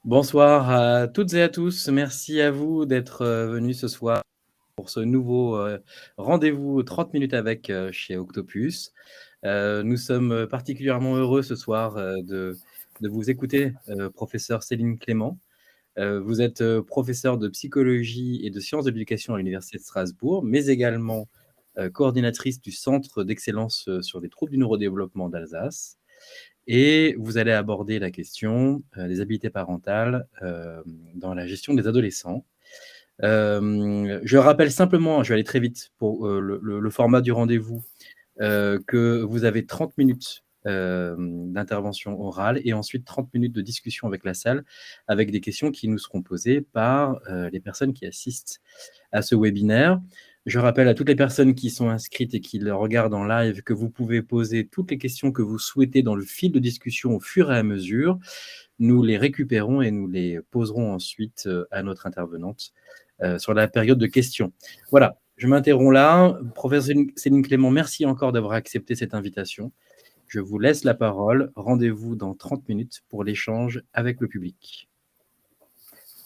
Bonsoir à toutes et à tous. Merci à vous d'être venus ce soir pour ce nouveau rendez-vous 30 minutes avec chez Octopus. Nous sommes particulièrement heureux ce soir de vous écouter, professeur Céline Clément. Vous êtes professeur de psychologie et de sciences de l'éducation à l'Université de Strasbourg, mais également coordinatrice du Centre d'excellence sur les troubles du neurodéveloppement d'Alsace. Et vous allez aborder la question des habiletés parentales dans la gestion des adolescents. Je rappelle simplement, je vais aller très vite pour le format du rendez-vous, que vous avez 30 minutes d'intervention orale et ensuite 30 minutes de discussion avec la salle, avec des questions qui nous seront posées par les personnes qui assistent à ce webinaire. Je rappelle à toutes les personnes qui sont inscrites et qui le regardent en live que vous pouvez poser toutes les questions que vous souhaitez dans le fil de discussion au fur et à mesure. Nous les récupérons et nous les poserons ensuite à notre intervenante sur la période de questions. Voilà, je m'interromps là. Professeur Céline Clément, merci encore d'avoir accepté cette invitation. Je vous laisse la parole. Rendez-vous dans 30 minutes pour l'échange avec le public.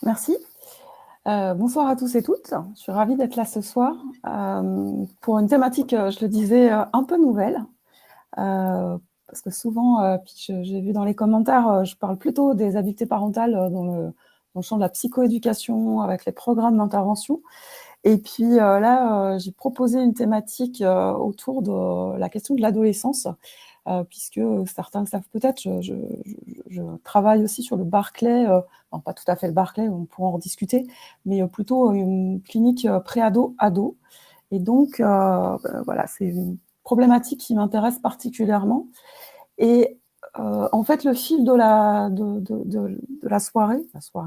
Merci. Bonsoir à tous et toutes. Je suis ravie d'être là ce soir pour une thématique, je le disais, un peu nouvelle. Parce que souvent, j'ai vu dans les commentaires, je parle plutôt des habiletés parentales dans le champ de la psychoéducation, avec les programmes d'intervention. Et puis là, j'ai proposé une thématique autour de la question de l'adolescence, puisque certains le savent peut-être, je travaille aussi sur le Barclay, non, pas tout à fait le Barclay, on pourra en discuter, mais plutôt une clinique pré-ado-ado. Et donc, voilà, c'est une problématique qui m'intéresse particulièrement. Et en fait, le fil de la soirée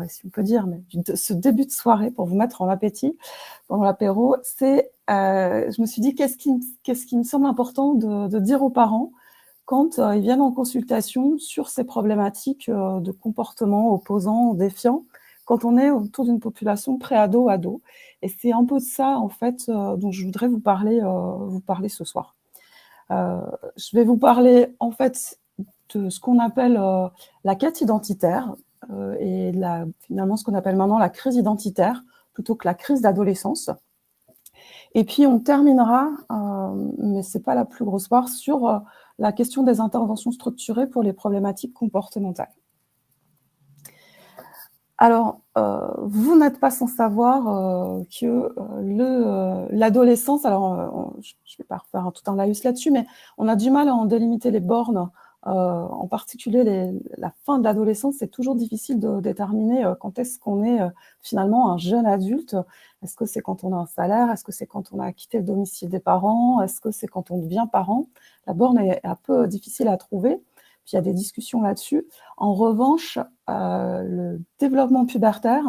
si on peut dire, mais de ce début de soirée, pour vous mettre en appétit pendant l'apéro, c'est, je me suis dit, qu'est-ce qui me semble important de dire aux parents quand ils viennent en consultation sur ces problématiques de comportement opposant, défiant, quand on est autour d'une population pré-ado-ado. Et c'est un peu de ça, en fait, dont je voudrais vous parler ce soir. Je vais vous parler, en fait, de ce qu'on appelle la quête identitaire et finalement ce qu'on appelle maintenant la crise identitaire, plutôt que la crise d'adolescence. Et puis, on terminera, mais ce n'est pas la plus grosse part, sur la question des interventions structurées pour les problématiques comportementales. Alors, vous n'êtes pas sans savoir que l'adolescence, alors je ne vais pas refaire tout un laïus là-dessus, mais on a du mal à en délimiter les bornes. En particulier, la fin de l'adolescence, c'est toujours difficile de déterminer quand est-ce qu'on est finalement un jeune adulte. Est-ce que c'est quand on a un salaire? Est-ce que c'est quand on a quitté le domicile des parents? Est-ce que c'est quand on devient parent? La borne est un peu difficile à trouver. Puis il y a des discussions là-dessus. En revanche, le développement pubertaire,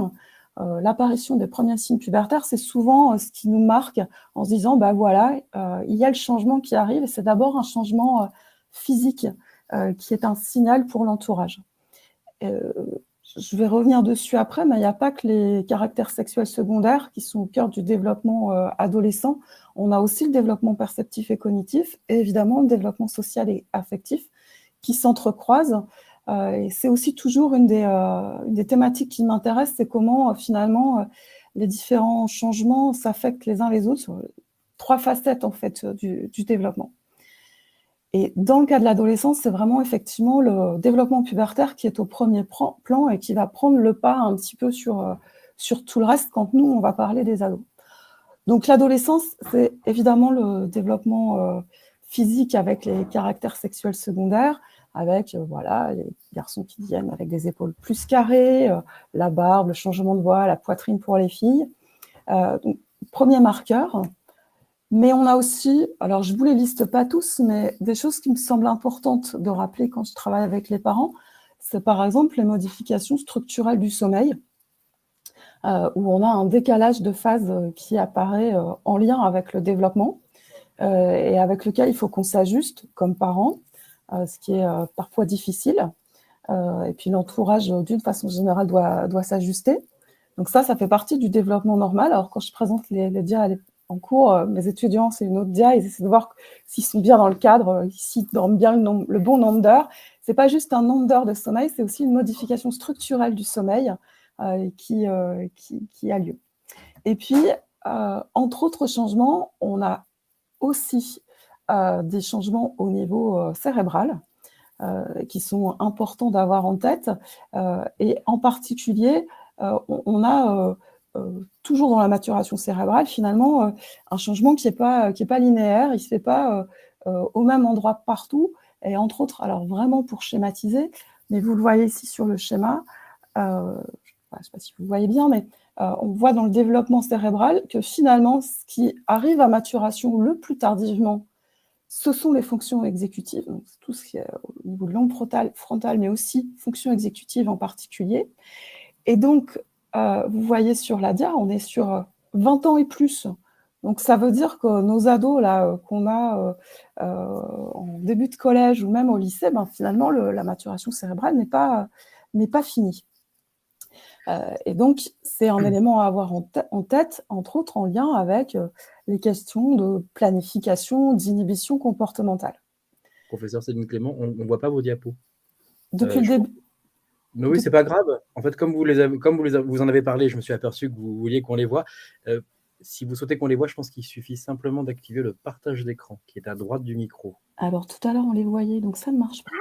l'apparition des premiers signes pubertaires, c'est souvent ce qui nous marque en se disant, bah voilà, il y a le changement qui arrive, et c'est d'abord un changement physique qui est un signal pour l'entourage. Je vais revenir dessus après, mais il n'y a pas que les caractères sexuels secondaires qui sont au cœur du développement adolescent. On a aussi le développement perceptif et cognitif, et évidemment le développement social et affectif qui s'entrecroisent. Et c'est aussi toujours une des thématiques qui m'intéresse, c'est comment finalement les différents changements s'affectent les uns les autres, sur 3 facettes en fait du développement. Et dans le cas de l'adolescence, c'est vraiment effectivement le développement pubertaire qui est au premier plan et qui va prendre le pas un petit peu sur tout le reste quand nous, on va parler des ados. Donc l'adolescence, c'est évidemment le développement physique avec les caractères sexuels secondaires, avec voilà, les garçons qui viennent avec des épaules plus carrées, la barbe, le changement de voix, la poitrine pour les filles. Donc, premier marqueur. Mais on a aussi, alors je ne vous les liste pas tous, mais des choses qui me semblent importantes de rappeler quand je travaille avec les parents, c'est par exemple les modifications structurelles du sommeil, où on a un décalage de phase qui apparaît en lien avec le développement et avec lequel il faut qu'on s'ajuste comme parents, ce qui est parfois difficile. Et puis l'entourage, d'une façon générale, doit s'ajuster. Donc ça fait partie du développement normal. Alors quand je présente les en cours, mes étudiants, c'est une autre dia, ils essaient de voir s'ils sont bien dans le cadre, s'ils dorment bien le bon nombre d'heures. Ce n'est pas juste un nombre d'heures de sommeil, c'est aussi une modification structurelle du sommeil qui a lieu. Et puis, entre autres changements, on a aussi des changements au niveau cérébral qui sont importants d'avoir en tête. Et en particulier, on a toujours dans la maturation cérébrale, finalement, un changement qui n'est pas linéaire, il ne se fait pas au même endroit partout. Et entre autres, alors vraiment pour schématiser, mais vous le voyez ici sur le schéma, je ne sais pas si vous voyez bien, mais on voit dans le développement cérébral que finalement, ce qui arrive à maturation le plus tardivement, ce sont les fonctions exécutives, donc tout ce qui est au niveau de l'onde frontale, mais aussi fonctions exécutives en particulier. Et donc, vous voyez sur la dia, on est sur 20 ans et plus. Donc, ça veut dire que nos ados là, qu'on a en début de collège ou même au lycée, ben, finalement, la maturation cérébrale n'est pas finie. Et donc, c'est un élément à avoir en tête, entre autres en lien avec les questions de planification, d'inhibition comportementale. Professeur Céline Clément, on ne voit pas vos diapos. Depuis le début. Mais oui, c'est pas grave. En fait, comme vous en avez parlé, je me suis aperçu que vous vouliez qu'on les voit. Si vous souhaitez qu'on les voit, je pense qu'il suffit simplement d'activer le partage d'écran qui est à droite du micro. Alors, tout à l'heure, on les voyait, donc ça ne marche pas.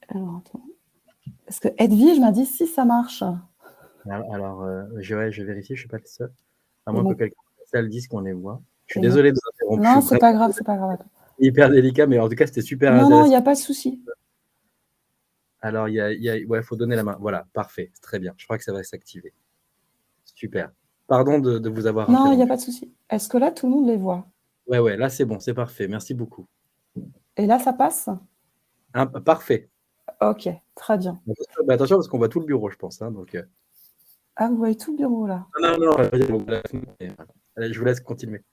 Alors, attends. Parce que Edwige m'a dit si ça marche. Alors je vais vérifier, je ne suis pas le seul. À moins que quelqu'un le dise qu'on les voit. Je suis Et désolé de vous interrompre. Non, c'est pas grave, c'est pas grave. Hyper délicat, mais en tout cas, c'était super intéressant. Non, il n'y a pas de souci. Alors, il faut donner la main. Voilà, parfait, c'est très bien. Je crois que ça va s'activer. Super. Pardon de vous avoir interrompu. Non, il n'y a pas de souci. Est-ce que là, tout le monde les voit? Ouais, là, c'est bon, c'est parfait. Merci beaucoup. Et là, ça passe? Parfait. Ok, très bien. Mais attention, parce qu'on voit tout le bureau, je pense. Donc... Ah, vous voyez tout le bureau, là? Non, je vous laisse continuer.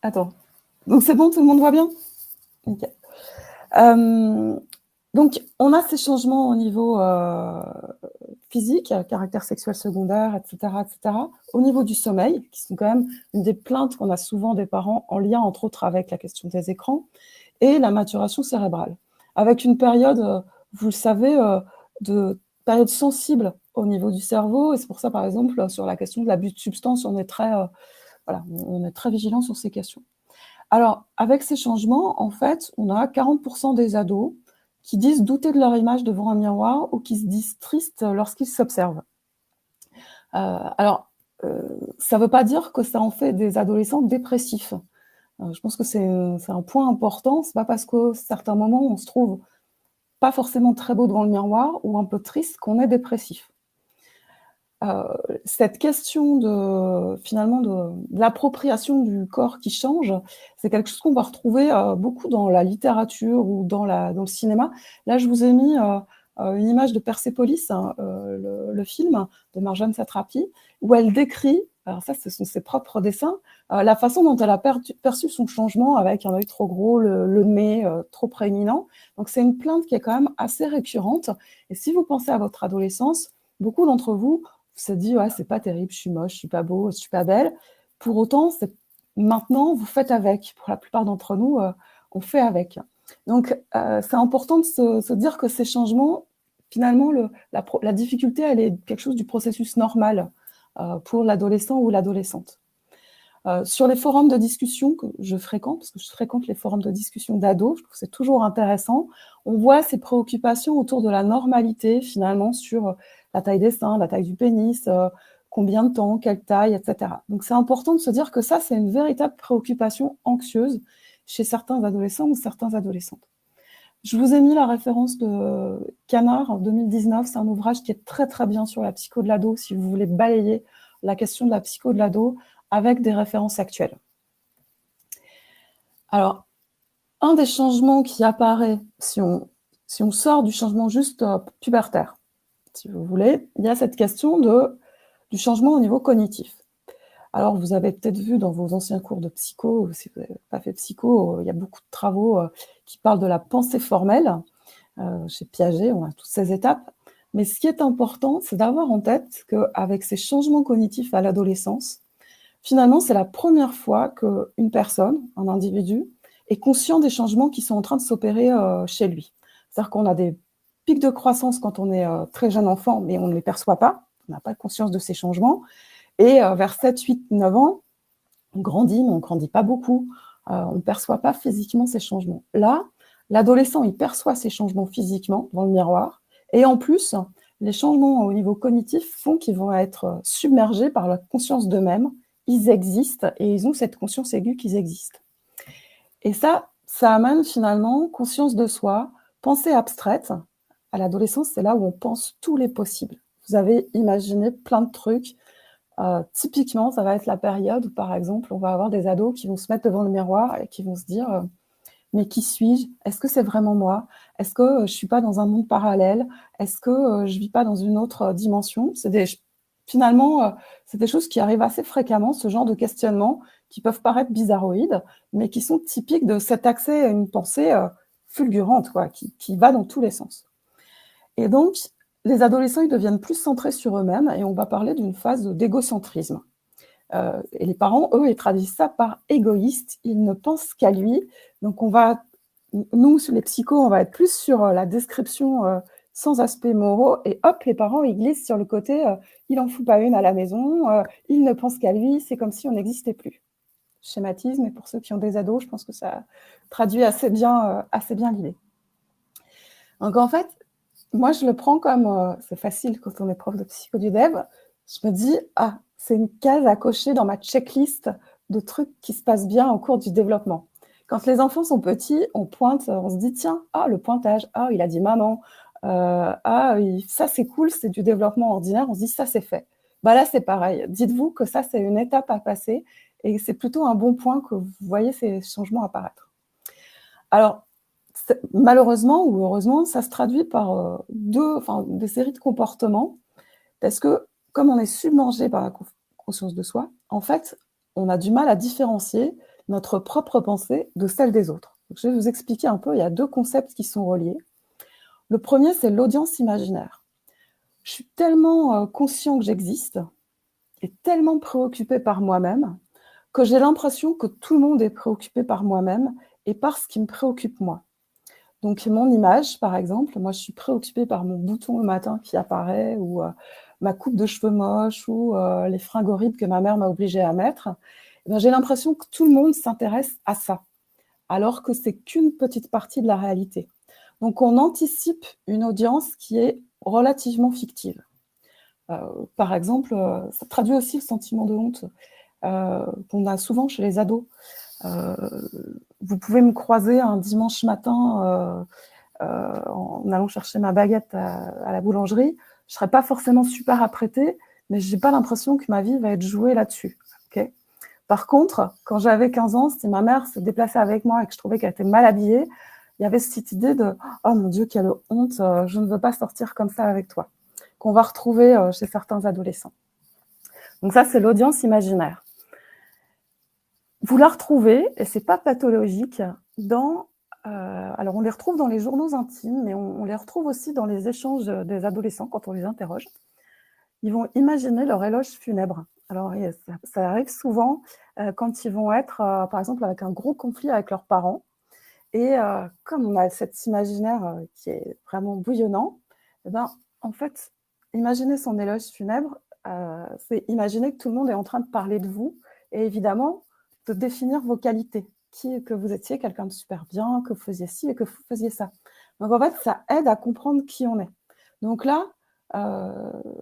Attends. Donc, c'est bon, tout le monde voit bien? Ok. Donc, on a ces changements au niveau physique, caractère sexuel secondaire, etc., etc., au niveau du sommeil, qui sont quand même une des plaintes qu'on a souvent des parents en lien, entre autres, avec la question des écrans, et la maturation cérébrale, avec une période, vous le savez, de période sensible au niveau du cerveau, et c'est pour ça, par exemple, sur la question de l'abus de substances, on est très vigilant sur ces questions. Alors, avec ces changements, en fait, on a 40% des ados qui disent douter de leur image devant un miroir ou qui se disent tristes lorsqu'ils s'observent. Ça ne veut pas dire que ça en fait des adolescents dépressifs. Je pense que c'est un point important. Ce n'est pas parce qu'à certains moments, on se trouve pas forcément très beau devant le miroir ou un peu triste qu'on est dépressif. Cette question de l'appropriation du corps qui change, c'est quelque chose qu'on va retrouver beaucoup dans la littérature ou dans le cinéma. Là, je vous ai mis une image de Persépolis, le film de Marjane Satrapi, où elle décrit, alors ça, ce sont ses propres dessins, la façon dont elle a perçu son changement avec un œil trop gros, le nez trop prééminent. Donc, c'est une plainte qui est quand même assez récurrente. Et si vous pensez à votre adolescence, beaucoup d'entre vous se dit ouais, c'est pas terrible, je suis moche, je suis pas beau, je suis pas belle. Pour autant, maintenant, vous faites avec. Pour la plupart d'entre nous, on fait avec. Donc, c'est important de se dire que ces changements, finalement, la difficulté, elle est quelque chose du processus normal pour l'adolescent ou l'adolescente. Sur les forums de discussion que je fréquente, parce que je fréquente les forums de discussion d'ados, je trouve que c'est toujours intéressant, on voit ces préoccupations autour de la normalité, finalement, sur la taille des seins, la taille du pénis, combien de temps, quelle taille, etc. Donc, c'est important de se dire que ça, c'est une véritable préoccupation anxieuse chez certains adolescents ou certaines adolescentes. Je vous ai mis la référence de Canard en 2019. C'est un ouvrage qui est très, très bien sur la psycho de l'ado, si vous voulez balayer la question de la psycho de l'ado avec des références actuelles. Alors, un des changements qui apparaît, si on sort du changement juste pubertaire, si vous voulez, il y a cette question du changement au niveau cognitif. Alors, vous avez peut-être vu dans vos anciens cours de psycho, si vous n'avez pas fait psycho, il y a beaucoup de travaux qui parlent de la pensée formelle. Chez Piaget, on a toutes ces étapes. Mais ce qui est important, c'est d'avoir en tête qu'avec ces changements cognitifs à l'adolescence, finalement, c'est la première fois qu'une personne, un individu, est conscient des changements qui sont en train de s'opérer chez lui. C'est-à-dire qu'on a des pics de croissance quand on est très jeune enfant, mais on ne les perçoit pas, on n'a pas conscience de ces changements. Et vers 7, 8, 9 ans, on grandit, mais on ne grandit pas beaucoup. On ne perçoit pas physiquement ces changements. Là, l'adolescent, il perçoit ces changements physiquement dans le miroir. Et en plus, les changements au niveau cognitif font qu'ils vont être submergés par la conscience d'eux-mêmes. Ils existent et ils ont cette conscience aiguë qu'ils existent. Et ça amène finalement conscience de soi, pensée abstraite. À l'adolescence, c'est là où on pense tous les possibles. Vous avez imaginé plein de trucs. Typiquement, ça va être la période où, par exemple, on va avoir des ados qui vont se mettre devant le miroir et qui vont se dire mais qui suis-je? Est-ce que c'est vraiment moi? Est-ce que je ne suis pas dans un monde parallèle? Est-ce que je ne vis pas dans une autre dimension? Finalement, c'est des choses qui arrivent assez fréquemment, ce genre de questionnements qui peuvent paraître bizarroïdes, mais qui sont typiques de cet accès à une pensée fulgurante, quoi, qui va dans tous les sens. Et donc, les adolescents, ils deviennent plus centrés sur eux-mêmes et on va parler d'une phase d'égocentrisme. Et les parents, eux, ils traduisent ça par égoïste, ils ne pensent qu'à lui. Donc, nous, les psychos, on va être plus sur la description sans aspect moraux, et hop, les parents, ils glissent sur le côté il en fout pas une à la maison, il ne pense qu'à lui, c'est comme si on n'existait plus. Schématisme, et pour ceux qui ont des ados, je pense que ça traduit assez bien l'idée. Donc, en fait, moi, je le prends comme, c'est facile quand on est prof de psycho du dev, je me dis, c'est une case à cocher dans ma checklist de trucs qui se passent bien au cours du développement. Quand les enfants sont petits, on pointe, on se dit, tiens, le pointage, il a dit maman, ça c'est cool, c'est du développement ordinaire, on se dit, ça c'est fait. Là, c'est pareil. Dites-vous que ça, c'est une étape à passer et c'est plutôt un bon point que vous voyez ces changements apparaître. Alors, malheureusement ou heureusement, ça se traduit par des séries de comportements parce que comme on est submergé par la conscience de soi, en fait, on a du mal à différencier notre propre pensée de celle des autres. Donc, je vais vous expliquer un peu, il y a deux concepts qui sont reliés. Le premier, c'est l'audience imaginaire. Je suis tellement conscient que j'existe et tellement préoccupé par moi-même que j'ai l'impression que tout le monde est préoccupé par moi-même et par ce qui me préoccupe moi. Donc, mon image, par exemple, moi, je suis préoccupée par mon bouton le matin qui apparaît ou ma coupe de cheveux moche ou les fringues horribles que ma mère m'a obligée à mettre. J'ai l'impression que tout le monde s'intéresse à ça, alors que c'est qu'une petite partie de la réalité. Donc, on anticipe une audience qui est relativement fictive. Par exemple, ça traduit aussi le sentiment de honte qu'on a souvent chez les ados. Vous pouvez me croiser un dimanche matin en allant chercher ma baguette à la boulangerie. Je ne serai pas forcément super apprêtée, mais je n'ai pas l'impression que ma vie va être jouée là-dessus. Okay. Par contre, quand j'avais 15 ans, si ma mère se déplaçait avec moi et que je trouvais qu'elle était mal habillée, il y avait cette idée de « Oh mon Dieu, quelle honte, je ne veux pas sortir comme ça avec toi », qu'on va retrouver chez certains adolescents. Donc ça, c'est l'audience imaginaire. Vous la retrouvez, et ce n'est pas pathologique, alors on les retrouve dans les journaux intimes, mais on les retrouve aussi dans les échanges des adolescents quand on les interroge. Ils vont imaginer leur éloge funèbre. Alors ça arrive souvent quand ils vont être, par exemple, avec un gros conflit avec leurs parents. Et comme on a cet imaginaire qui est vraiment bouillonnant, en fait, imaginer son éloge funèbre, c'est imaginer que tout le monde est en train de parler de vous, et évidemment, de définir vos qualités, que vous étiez quelqu'un de super bien, que vous faisiez ci et que vous faisiez ça. Donc en fait, ça aide à comprendre qui on est. Donc là,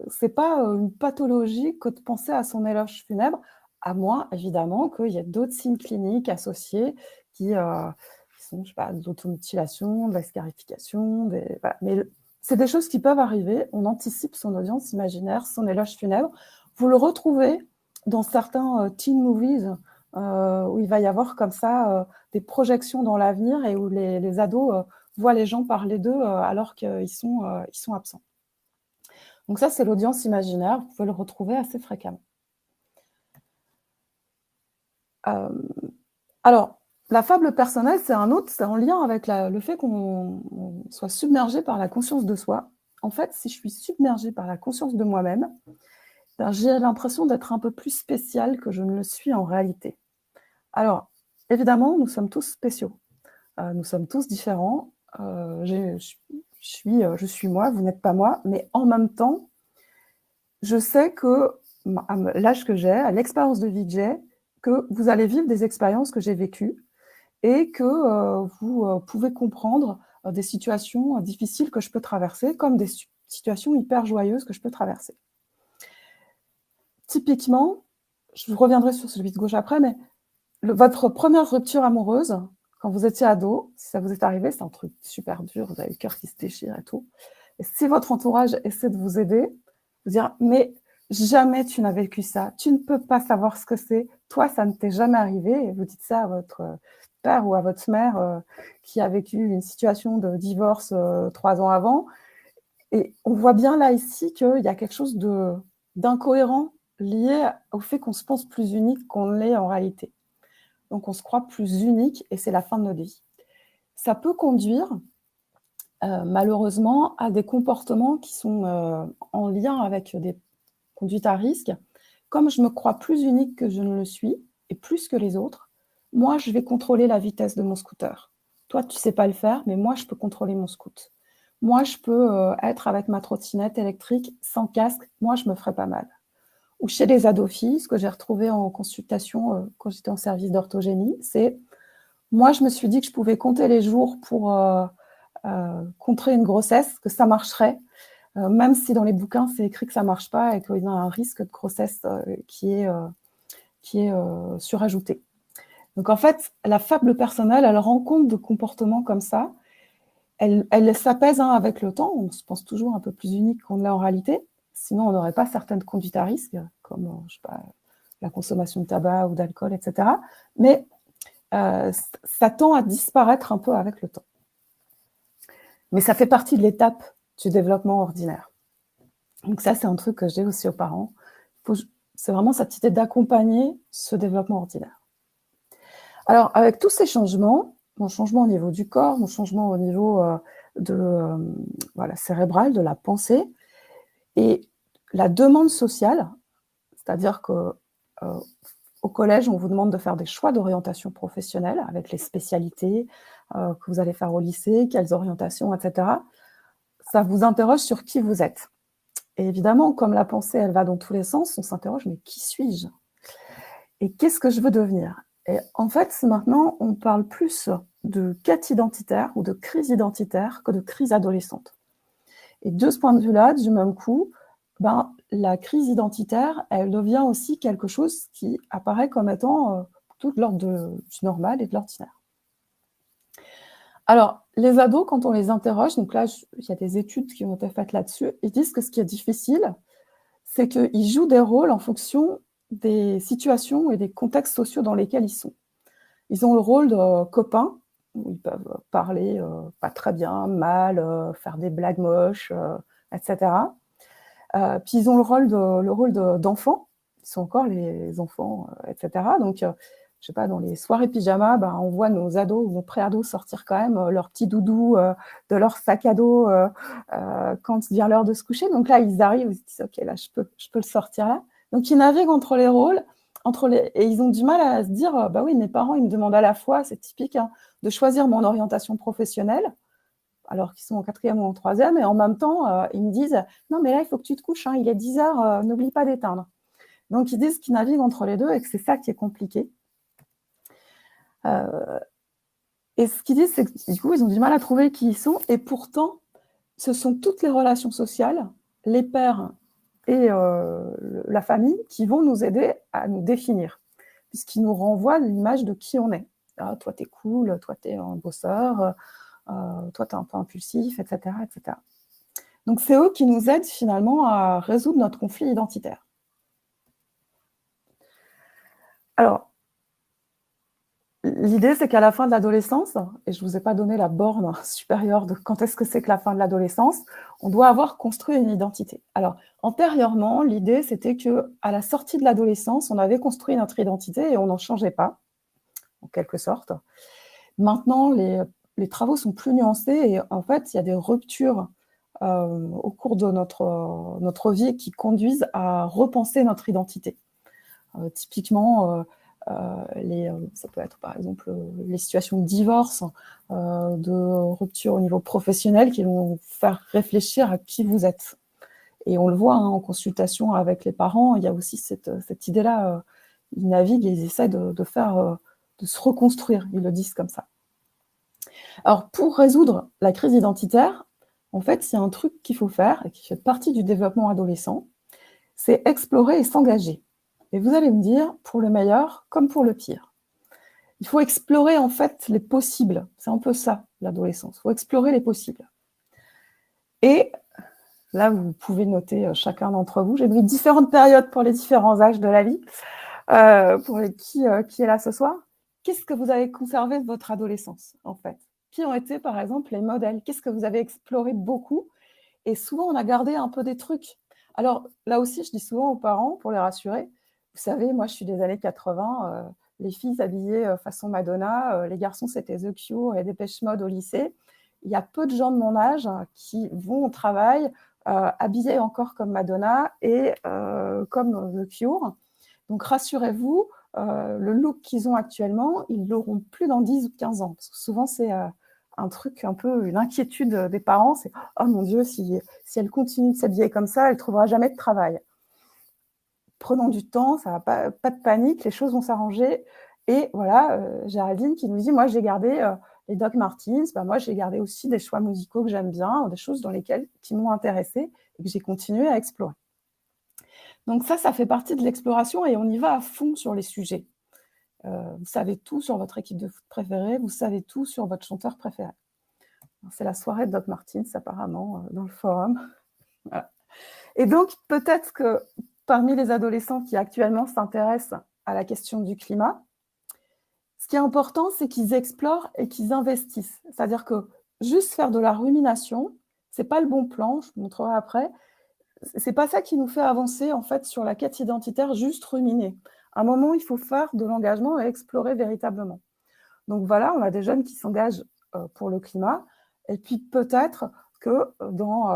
c'est pas une pathologie que de penser à son éloge funèbre, à moins évidemment qu'il y ait d'autres signes cliniques associés qui sont, je sais pas, de l'automutilation, de la scarification, voilà. Mais c'est des choses qui peuvent arriver. On anticipe son audience imaginaire, son éloge funèbre. Vous le retrouvez dans certains teen movies où il va y avoir comme ça des projections dans l'avenir et où les ados voient les gens parler d'eux alors qu'ils sont absents. Donc ça, c'est l'audience imaginaire. Vous pouvez le retrouver assez fréquemment. Alors, la fable personnelle, c'est en lien avec le fait qu'on soit submergé par la conscience de soi. En fait, si je suis submergée par la conscience de moi-même, j'ai l'impression d'être un peu plus spéciale que je ne le suis en réalité. Alors, évidemment, nous sommes tous spéciaux. Nous sommes tous différents. Je suis moi, vous n'êtes pas moi, mais en même temps, je sais que à l'âge que j'ai, à l'expérience de vie que j'ai, que vous allez vivre des expériences que j'ai vécues et que vous pouvez comprendre des situations difficiles que je peux traverser, comme des situations hyper joyeuses que je peux traverser. Typiquement, je reviendrai sur celui de gauche après, mais votre première rupture amoureuse, quand vous étiez ado, si ça vous est arrivé, c'est un truc super dur, vous avez le cœur qui se déchire et tout. Et si votre entourage essaie de vous aider, vous dire « mais jamais tu n'as vécu ça, tu ne peux pas savoir ce que c'est, toi ça ne t'est jamais arrivé », et vous dites ça à votre père ou à votre mère qui a vécu une situation de divorce 3 ans avant. Et on voit bien là ici qu'il y a quelque chose d'incohérent lié au fait qu'on se pense plus unique qu'on l'est en réalité. Donc on se croit plus unique et c'est la fin de notre vie. Ça peut conduire malheureusement à des comportements qui sont en lien avec des conduites à risque. Comme je me crois plus unique que je ne le suis, et plus que les autres, moi je vais contrôler la vitesse de mon scooter. Toi tu ne sais pas le faire, mais moi je peux contrôler mon scoot. Moi je peux être avec ma trottinette électrique sans casque, moi je me ferai pas mal. Ou chez les ados-filles, ce que j'ai retrouvé en consultation quand j'étais en service d'orthogénie, c'est moi je me suis dit que je pouvais compter les jours pour contrer une grossesse, que ça marcherait, même si dans les bouquins c'est écrit que ça ne marche pas et qu'il y a un risque de grossesse qui est surajouté. Donc en fait, la fable personnelle, elle rend compte de comportements comme ça, elle s'apaise avec le temps, on se pense toujours un peu plus unique qu'on l'est en réalité, sinon on n'aurait pas certaines conduites à risque, comme je sais pas, la consommation de tabac ou d'alcool, etc. Mais ça tend à disparaître un peu avec le temps. Mais ça fait partie de l'étape du développement ordinaire. Donc ça, c'est un truc que je dis aussi aux parents. C'est vraiment cette idée d'accompagner ce développement ordinaire. Alors, avec tous ces changements, mon changement au niveau du corps, mon changement au niveau cérébral, de la pensée, et la demande sociale, c'est-à-dire que au collège, on vous demande de faire des choix d'orientation professionnelle avec les spécialités que vous allez faire au lycée, quelles orientations, etc. Ça vous interroge sur qui vous êtes. Et évidemment, comme la pensée, elle va dans tous les sens, on s'interroge, mais qui suis-je? Et qu'est-ce que je veux devenir? Et en fait, maintenant, on parle plus de quête identitaire ou de crise identitaire que de crise adolescente. Et de ce point de vue-là, du même coup, la crise identitaire, elle devient aussi quelque chose qui apparaît comme étant tout de l'ordre du normal et de l'ordinaire. Alors, les ados, quand on les interroge, donc là, il y a des études qui ont été faites là-dessus, ils disent que ce qui est difficile, c'est qu'ils jouent des rôles en fonction des situations et des contextes sociaux dans lesquels ils sont. Ils ont le rôle de copains, où ils peuvent parler pas très bien, mal, faire des blagues moches, etc. Puis ils ont le rôle d'enfants, ils sont encore les enfants, etc. Donc, je sais pas, dans les soirées pyjama, on voit nos ados ou nos pré-ados sortir quand même leur petit doudou de leur sac à dos quand vient l'heure de se coucher. Donc là, ils arrivent, ils se disent « Ok, là, je peux le sortir là ». Donc, ils naviguent entre les rôles, et ils ont du mal à se dire « Bah oui, mes parents, ils me demandent à la fois, c'est typique, de choisir mon orientation professionnelle ». Alors qu'ils sont en 4e ou en 3e, et en même temps, ils me disent « Non, mais là, il faut que tu te couches, il est 10h, n'oublie pas d'éteindre ». Donc, ils disent qu'ils naviguent entre les deux et que c'est ça qui est compliqué. Et ce qu'ils disent, c'est que du coup, ils ont du mal à trouver qui ils sont, et pourtant, ce sont toutes les relations sociales, les pairs et la famille, qui vont nous aider à nous définir, puisqu'ils nous renvoient l'image de qui on est. Ah, toi, t'es cool, toi, t'es un bosseur, toi, t'es un peu impulsif, etc., etc. Donc, c'est eux qui nous aident finalement à résoudre notre conflit identitaire. Alors, l'idée, c'est qu'à la fin de l'adolescence, et je ne vous ai pas donné la borne supérieure de quand est-ce que c'est que la fin de l'adolescence, on doit avoir construit une identité. Alors, antérieurement, l'idée, c'était qu'à la sortie de l'adolescence, on avait construit notre identité et on n'en changeait pas, en quelque sorte. Maintenant, les travaux sont plus nuancés et en fait, il y a des ruptures au cours de notre vie qui conduisent à repenser notre identité. Typiquement, ça peut être par exemple les situations de divorce, de rupture au niveau professionnel qui vont faire réfléchir à qui vous êtes. Et on le voit en consultation avec les parents, il y a aussi cette idée-là, ils naviguent et ils essaient de se reconstruire, ils le disent comme ça. Alors, pour résoudre la crise identitaire, en fait, il y a un truc qu'il faut faire et qui fait partie du développement adolescent, c'est explorer et s'engager. Et vous allez me dire, pour le meilleur comme pour le pire. Il faut explorer en fait les possibles. C'est un peu ça, l'adolescence. Il faut explorer les possibles. Et là, vous pouvez noter chacun d'entre vous. J'ai pris différentes périodes pour les différents âges de la vie. Pour qui est là ce soir. Qu'est-ce que vous avez conservé de votre adolescence, en fait? Qui ont été, par exemple, les modèles? Qu'est-ce que vous avez exploré beaucoup? Et souvent, on a gardé un peu des trucs. Alors, là aussi, je dis souvent aux parents, pour les rassurer, vous savez, moi, je suis des années 80, les filles habillées façon Madonna, les garçons, c'était The Cure et Depeche Mode au lycée. Il y a peu de gens de mon âge qui vont au travail habillés encore comme Madonna et comme The Cure. Donc, rassurez-vous, le look qu'ils ont actuellement, ils ne l'auront plus dans 10 ou 15 ans. Parce que souvent, c'est un truc, un peu une inquiétude des parents, c'est « Oh mon Dieu, si elle continue de s'habiller comme ça, elle ne trouvera jamais de travail. » Prenons du temps, ça va pas de panique, les choses vont s'arranger. Et voilà, Géraldine qui nous dit « Moi, j'ai gardé les Doc Martens, moi, j'ai gardé aussi des choix musicaux que j'aime bien, des choses qui m'ont intéressée et que j'ai continué à explorer. » Donc ça fait partie de l'exploration et on y va à fond sur les sujets. Vous savez tout sur votre équipe de foot préférée, vous savez tout sur votre chanteur préféré. C'est la soirée de Doc Martens, apparemment, dans le forum. Voilà. Et donc, peut-être que parmi les adolescents qui actuellement s'intéressent à la question du climat, ce qui est important, c'est qu'ils explorent et qu'ils investissent. C'est-à-dire que juste faire de la rumination, ce n'est pas le bon plan, je vous montrerai après. C'est pas ça qui nous fait avancer en fait sur la quête identitaire, juste ruminer. À un moment, il faut faire de l'engagement et explorer véritablement. Donc voilà, on a des jeunes qui s'engagent pour le climat, et puis peut-être que dans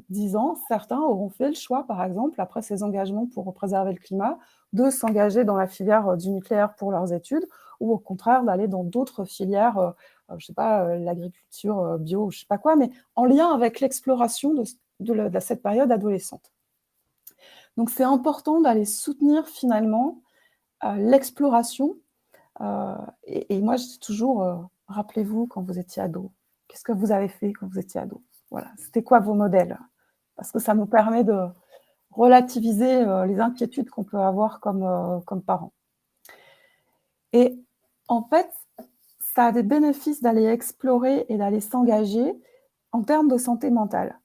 10 ans, certains auront fait le choix, par exemple, après ces engagements pour préserver le climat, de s'engager dans la filière du nucléaire pour leurs études, ou au contraire d'aller dans d'autres filières, je ne sais pas, l'agriculture bio, je ne sais pas quoi, mais en lien avec l'exploration de cette période adolescente. Donc c'est important d'aller soutenir finalement l'exploration. Et moi, je dis toujours, rappelez-vous quand vous étiez ado. Qu'est-ce que vous avez fait quand vous étiez ado? Voilà, c'était quoi vos modèles? Parce que ça nous permet de relativiser les inquiétudes qu'on peut avoir comme parents. Et en fait, ça a des bénéfices d'aller explorer et d'aller s'engager en termes de santé mentale.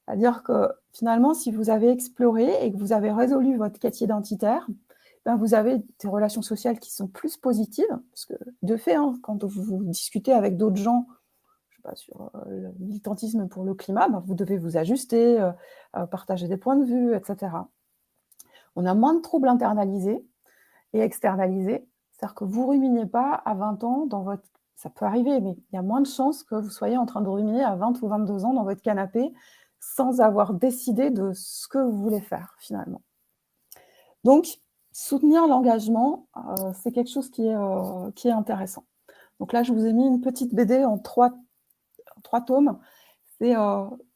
C'est-à-dire que finalement, si vous avez exploré et que vous avez résolu votre quête identitaire, ben vous avez des relations sociales qui sont plus positives, parce que de fait, quand vous discutez avec d'autres gens, je sais pas, sur le militantisme pour le climat, ben vous devez vous ajuster, partager des points de vue, etc. On a moins de troubles internalisés et externalisés, c'est-à-dire que vous ne ruminiez pas à 20 ans dans votre... Ça peut arriver, mais il y a moins de chances que vous soyez en train de ruminer à 20 ou 22 ans dans votre canapé sans avoir décidé de ce que vous voulez faire, finalement. Donc, soutenir l'engagement, c'est quelque chose qui est intéressant. Donc là, je vous ai mis une petite BD en trois tomes. C'est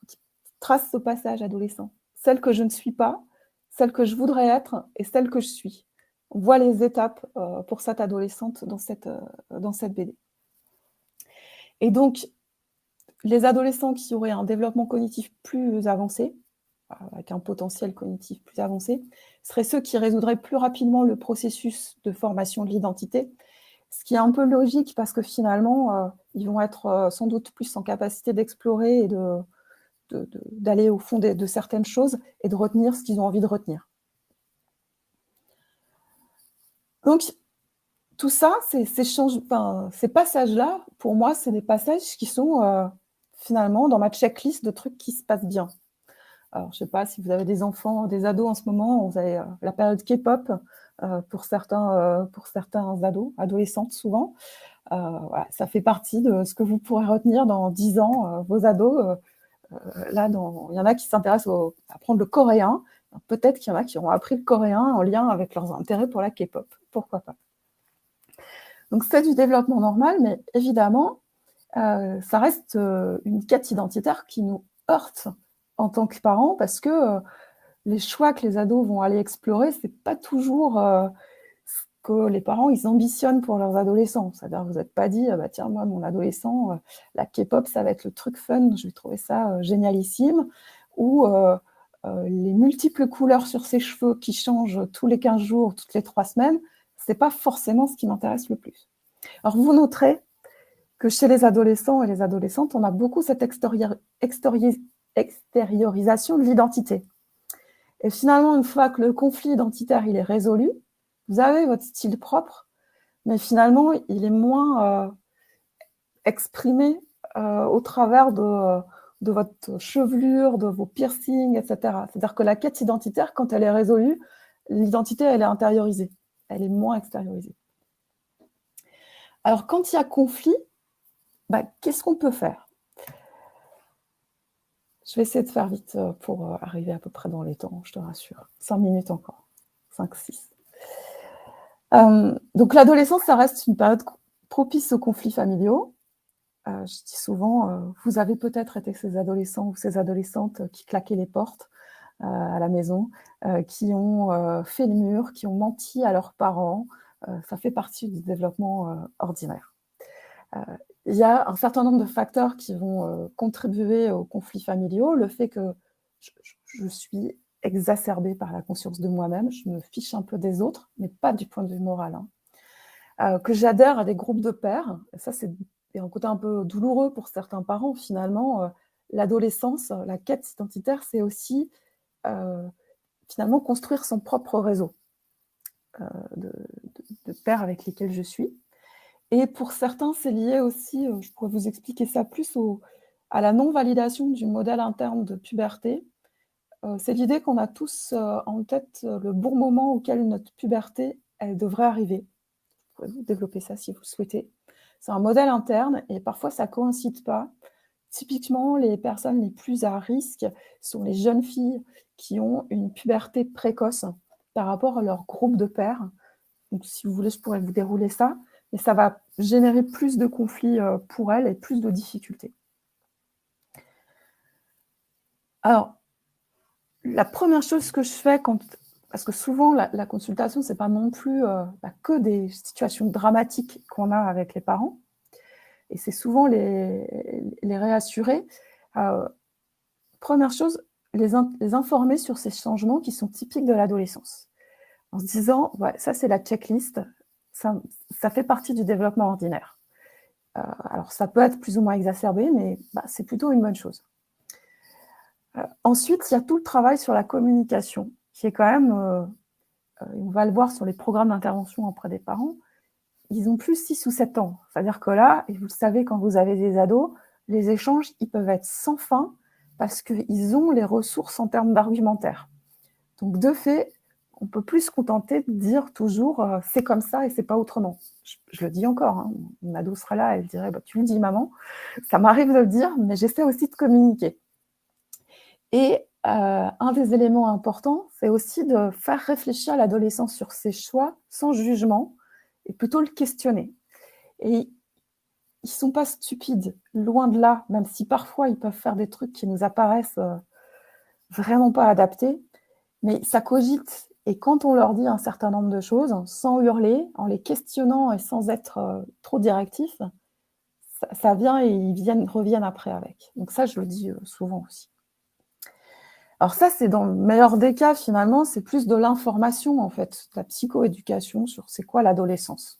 qui trace ce passage adolescent. Celle que je ne suis pas, celle que je voudrais être et celle que je suis. On voit les étapes pour cette adolescente dans cette BD. Et donc, les adolescents qui auraient un développement cognitif plus avancé, avec un potentiel cognitif plus avancé, seraient ceux qui résoudraient plus rapidement le processus de formation de l'identité, ce qui est un peu logique parce que finalement, ils vont être sans doute plus en capacité d'explorer et d'aller au fond de certaines choses et de retenir ce qu'ils ont envie de retenir. Donc, tout ça, ces passages-là, pour moi, c'est des passages qui sont finalement dans ma checklist de trucs qui se passent bien. Alors, je ne sais pas si vous avez des enfants, des ados en ce moment, vous avez la période K-pop pour certains ados, adolescentes souvent. Voilà, ça fait partie de ce que vous pourrez retenir dans 10 ans. Vos ados Là, il y en a qui s'intéressent à apprendre le coréen. Peut-être qu'il y en a qui ont appris le coréen en lien avec leurs intérêts pour la K-pop. Pourquoi pas? Donc, c'est du développement normal, mais évidemment, ça reste une quête identitaire qui nous heurte en tant que parents parce que les choix que les ados vont aller explorer, c'est pas toujours ce que les parents ils ambitionnent pour leurs adolescents. C'est-à-dire, vous n'êtes pas dit, bah, tiens, moi, mon adolescent, la K-pop, ça va être le truc fun, je vais trouver ça génialissime, ou les multiples couleurs sur ses cheveux qui changent tous les 15 jours, toutes les 3 semaines, c'est pas forcément ce qui m'intéresse le plus. Alors, vous noterez que chez les adolescents et les adolescentes, on a beaucoup cette extériorisation de l'identité. Et finalement, une fois que le conflit identitaire il est résolu, vous avez votre style propre, mais finalement, il est moins exprimé au travers de votre chevelure, de vos piercings, etc. C'est-à-dire que la quête identitaire, quand elle est résolue, l'identité, elle est intériorisée. Elle est moins extériorisée. Alors, quand il y a conflit, bah, qu'est-ce qu'on peut faire? Je vais essayer de faire vite pour arriver à peu près dans les temps, je te rassure. 5 minutes encore. 5, 6. Donc, l'adolescence, ça reste une période propice aux conflits familiaux. Je dis souvent, vous avez peut-être été ces adolescents ou ces adolescentes qui claquaient les portes à la maison, qui ont fait le mur, qui ont menti à leurs parents. Ça fait partie du développement ordinaire. Il y a un certain nombre de facteurs qui vont contribuer aux conflits familiaux. Le fait que je suis exacerbée par la conscience de moi-même, je me fiche un peu des autres, mais pas du point de vue moral. Que j'adhère à des groupes de pairs, et ça c'est un côté un peu douloureux pour certains parents finalement. L'adolescence, la quête identitaire, c'est aussi finalement construire son propre réseau de pairs avec lesquels je suis. Et pour certains, c'est lié aussi, je pourrais vous expliquer ça plus, à la non-validation du modèle interne de puberté. C'est l'idée qu'on a tous en tête le bon moment auquel notre puberté, elle devrait arriver. Vous pourrez vous développer ça si vous le souhaitez. C'est un modèle interne et parfois ça ne coïncide pas. Typiquement, les personnes les plus à risque sont les jeunes filles qui ont une puberté précoce par rapport à leur groupe de pairs. Donc, si vous voulez, je pourrais vous dérouler ça. Et ça va générer plus de conflits pour elles et plus de difficultés. Alors, la première chose que je fais, parce que souvent la consultation, ce n'est pas non plus que des situations dramatiques qu'on a avec les parents, et c'est souvent les réassurer. Première chose, les informer sur ces changements qui sont typiques de l'adolescence, en se disant, ouais, ça c'est la checklist, ça fait partie du développement ordinaire. Alors, ça peut être plus ou moins exacerbé, mais c'est plutôt une bonne chose. Ensuite, il y a tout le travail sur la communication, qui est quand même, on va le voir sur les programmes d'intervention auprès des parents, ils ont plus 6 ou 7 ans. C'est-à-dire que là, et vous le savez, quand vous avez des ados, les échanges, ils peuvent être sans fin parce qu'ils ont les ressources en termes d'argumentaire. Donc, de fait, on ne peut plus se contenter de dire toujours c'est comme ça et c'est pas autrement. Je le dis encore, hein, mon ado sera là, elle dirait tu le dis maman. Ça m'arrive de le dire, mais j'essaie aussi de communiquer. Et un des éléments importants, c'est aussi de faire réfléchir l'adolescent sur ses choix sans jugement et plutôt le questionner. Et ils ne sont pas stupides, loin de là, même si parfois ils peuvent faire des trucs qui nous apparaissent vraiment pas adaptés, mais ça cogite. Et quand on leur dit un certain nombre de choses, sans hurler, en les questionnant et sans être trop directif, ça vient et ils reviennent après avec. Donc ça, je le dis souvent aussi. Alors ça, c'est dans le meilleur des cas, finalement, c'est plus de l'information, en fait, de la psychoéducation sur c'est quoi l'adolescence.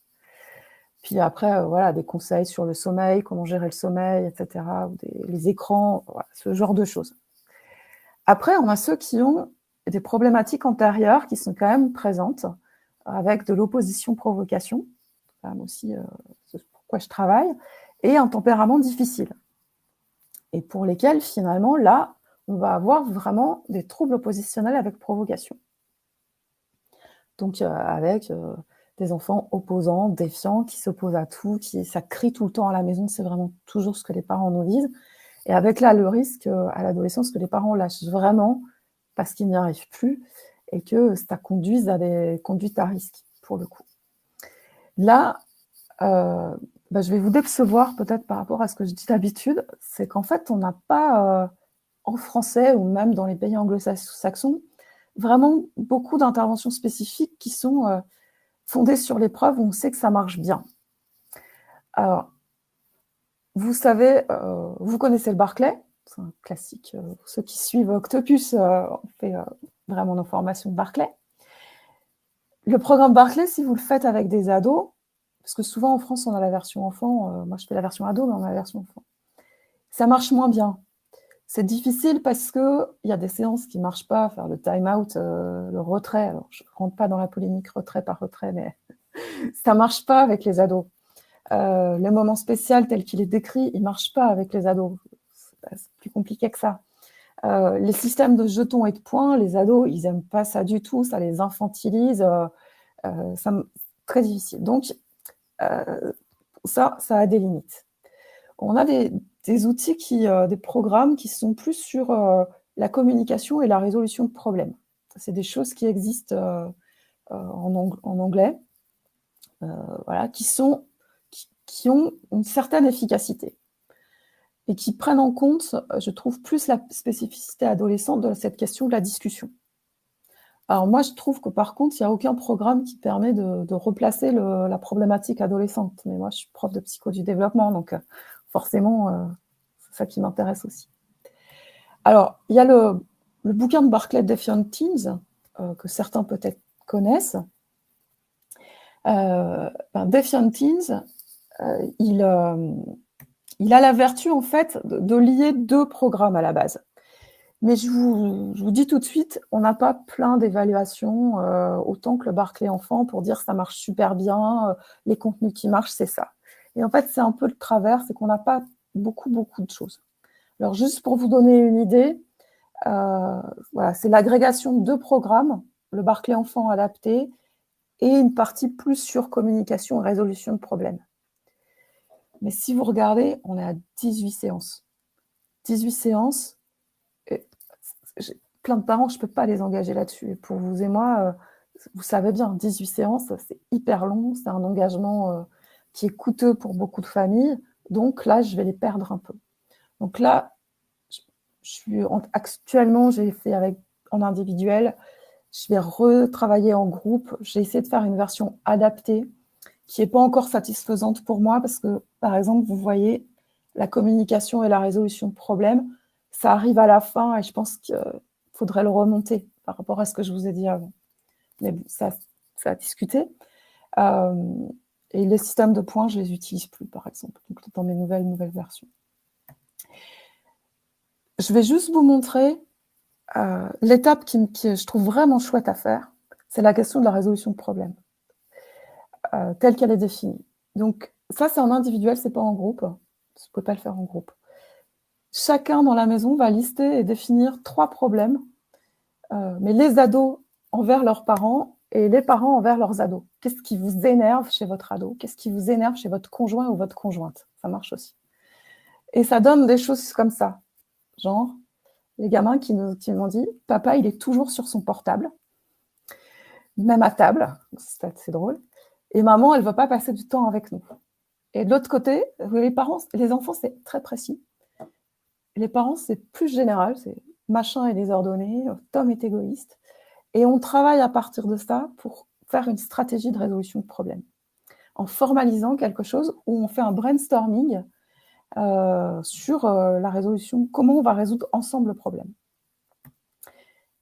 Puis après, voilà, des conseils sur le sommeil, comment gérer le sommeil, etc., ou les écrans, voilà, ce genre de choses. Après, on a ceux qui ont des problématiques antérieures qui sont quand même présentes, avec de l'opposition-provocation, c'est quand même aussi pourquoi je travaille, et un tempérament difficile. Et pour lesquels, finalement, là, on va avoir vraiment des troubles oppositionnels avec provocation. Donc, avec des enfants opposants, défiants, qui s'opposent à tout, ça crie tout le temps à la maison, c'est vraiment toujours ce que les parents nous disent. Et avec là, le risque à l'adolescence que les parents lâchent vraiment parce qu'ils n'y arrivent plus et que ça conduise à des conduites à risque, pour le coup. Là, je vais vous décevoir peut-être par rapport à ce que je dis d'habitude, c'est qu'en fait, on n'a pas, en français ou même dans les pays anglo-saxons, vraiment beaucoup d'interventions spécifiques qui sont fondées sur les preuves où on sait que ça marche bien. Alors, vous savez, vous connaissez le Barclay, c'est un classique. Ceux qui suivent Octopus ont fait vraiment nos formations Barclay. Le programme Barclay, si vous le faites avec des ados, parce que souvent en France, on a la version enfant, moi je fais la version ado, mais on a la version enfant. Ça marche moins bien. C'est difficile parce qu'il y a des séances qui ne marchent pas, faire le time-out, le retrait. Alors, je ne rentre pas dans la polémique retrait par retrait, mais ça ne marche pas avec les ados. Le moment spécial tel qu'il est décrit, il ne marche pas avec les ados. C'est plus compliqué que ça. Les systèmes de jetons et de points, les ados, ils n'aiment pas ça du tout, ça les infantilise, très difficile. Donc, ça a des limites. On a des outils, des programmes qui sont plus sur la communication et la résolution de problèmes. C'est des choses qui existent en anglais, voilà, qui ont une certaine efficacité et qui prennent en compte, je trouve, plus la spécificité adolescente de cette question de la discussion. Alors moi, je trouve que par contre, il n'y a aucun programme qui permet de replacer la problématique adolescente. Mais moi, je suis prof de psycho du développement, donc forcément, c'est ça qui m'intéresse aussi. Alors, il y a le bouquin de Barclay, Defiant Teens, que certains peut-être connaissent. Defiant Teens, il a la vertu, en fait, de lier deux programmes à la base. Mais je vous dis tout de suite, on n'a pas plein d'évaluations, autant que le Barclay Enfant, pour dire ça marche super bien, les contenus qui marchent, c'est ça. Et en fait, c'est un peu le travers, c'est qu'on n'a pas beaucoup de choses. Alors, juste pour vous donner une idée, voilà, c'est l'agrégation de deux programmes, le Barclay Enfant adapté et une partie plus sur communication et résolution de problèmes. Mais si vous regardez, on est à 18 séances. 18 séances, j'ai plein de parents, je ne peux pas les engager là-dessus. Pour vous et moi, vous savez bien, 18 séances, c'est hyper long, c'est un engagement qui est coûteux pour beaucoup de familles. Donc là, je vais les perdre un peu. Donc là, actuellement, j'ai fait en individuel, je vais retravailler en groupe. J'ai essayé de faire une version adaptée qui n'est pas encore satisfaisante pour moi parce que, par exemple, vous voyez, la communication et la résolution de problèmes, ça arrive à la fin et je pense qu'il faudrait le remonter par rapport à ce que je vous ai dit avant. Mais bon, ça a discuté. Et les systèmes de points, je ne les utilise plus, par exemple, donc, dans mes nouvelles versions. Je vais juste vous montrer l'étape qui, je trouve vraiment chouette à faire, c'est la question de la résolution de problèmes, telle qu'elle est définie. Donc, ça, c'est en individuel, ce n'est pas en groupe. Vous ne pouvez pas le faire en groupe. Chacun dans la maison va lister et définir 3 problèmes, mais les ados envers leurs parents et les parents envers leurs ados. Qu'est-ce qui vous énerve chez votre ado? Qu'est-ce qui vous énerve chez votre conjoint ou votre conjointe? Ça marche aussi. Et ça donne des choses comme ça, genre les gamins qui m'ont dit « Papa, il est toujours sur son portable, même à table. » C'est assez drôle. Et maman, elle ne veut pas passer du temps avec nous. Et de l'autre côté, les enfants, c'est très précis. Les parents, c'est plus général, c'est machin est désordonné, Tom est égoïste. Et on travaille à partir de ça pour faire une stratégie de résolution de problème. En formalisant quelque chose où on fait un brainstorming sur la résolution, comment on va résoudre ensemble le problème.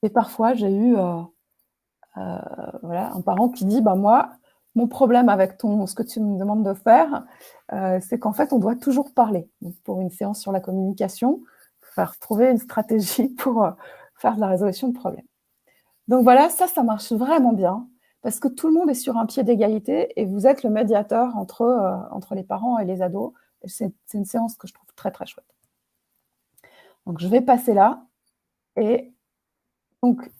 Et parfois, j'ai eu un parent qui dit moi, mon problème avec ce que tu me demandes de faire, c'est qu'en fait, on doit toujours parler. Donc, pour une séance sur la communication, faire trouver une stratégie pour faire de la résolution de problèmes. Donc voilà, ça marche vraiment bien parce que tout le monde est sur un pied d'égalité et vous êtes le médiateur entre les parents et les ados. Et c'est une séance que je trouve très, très chouette. Donc, je vais passer là. Et donc,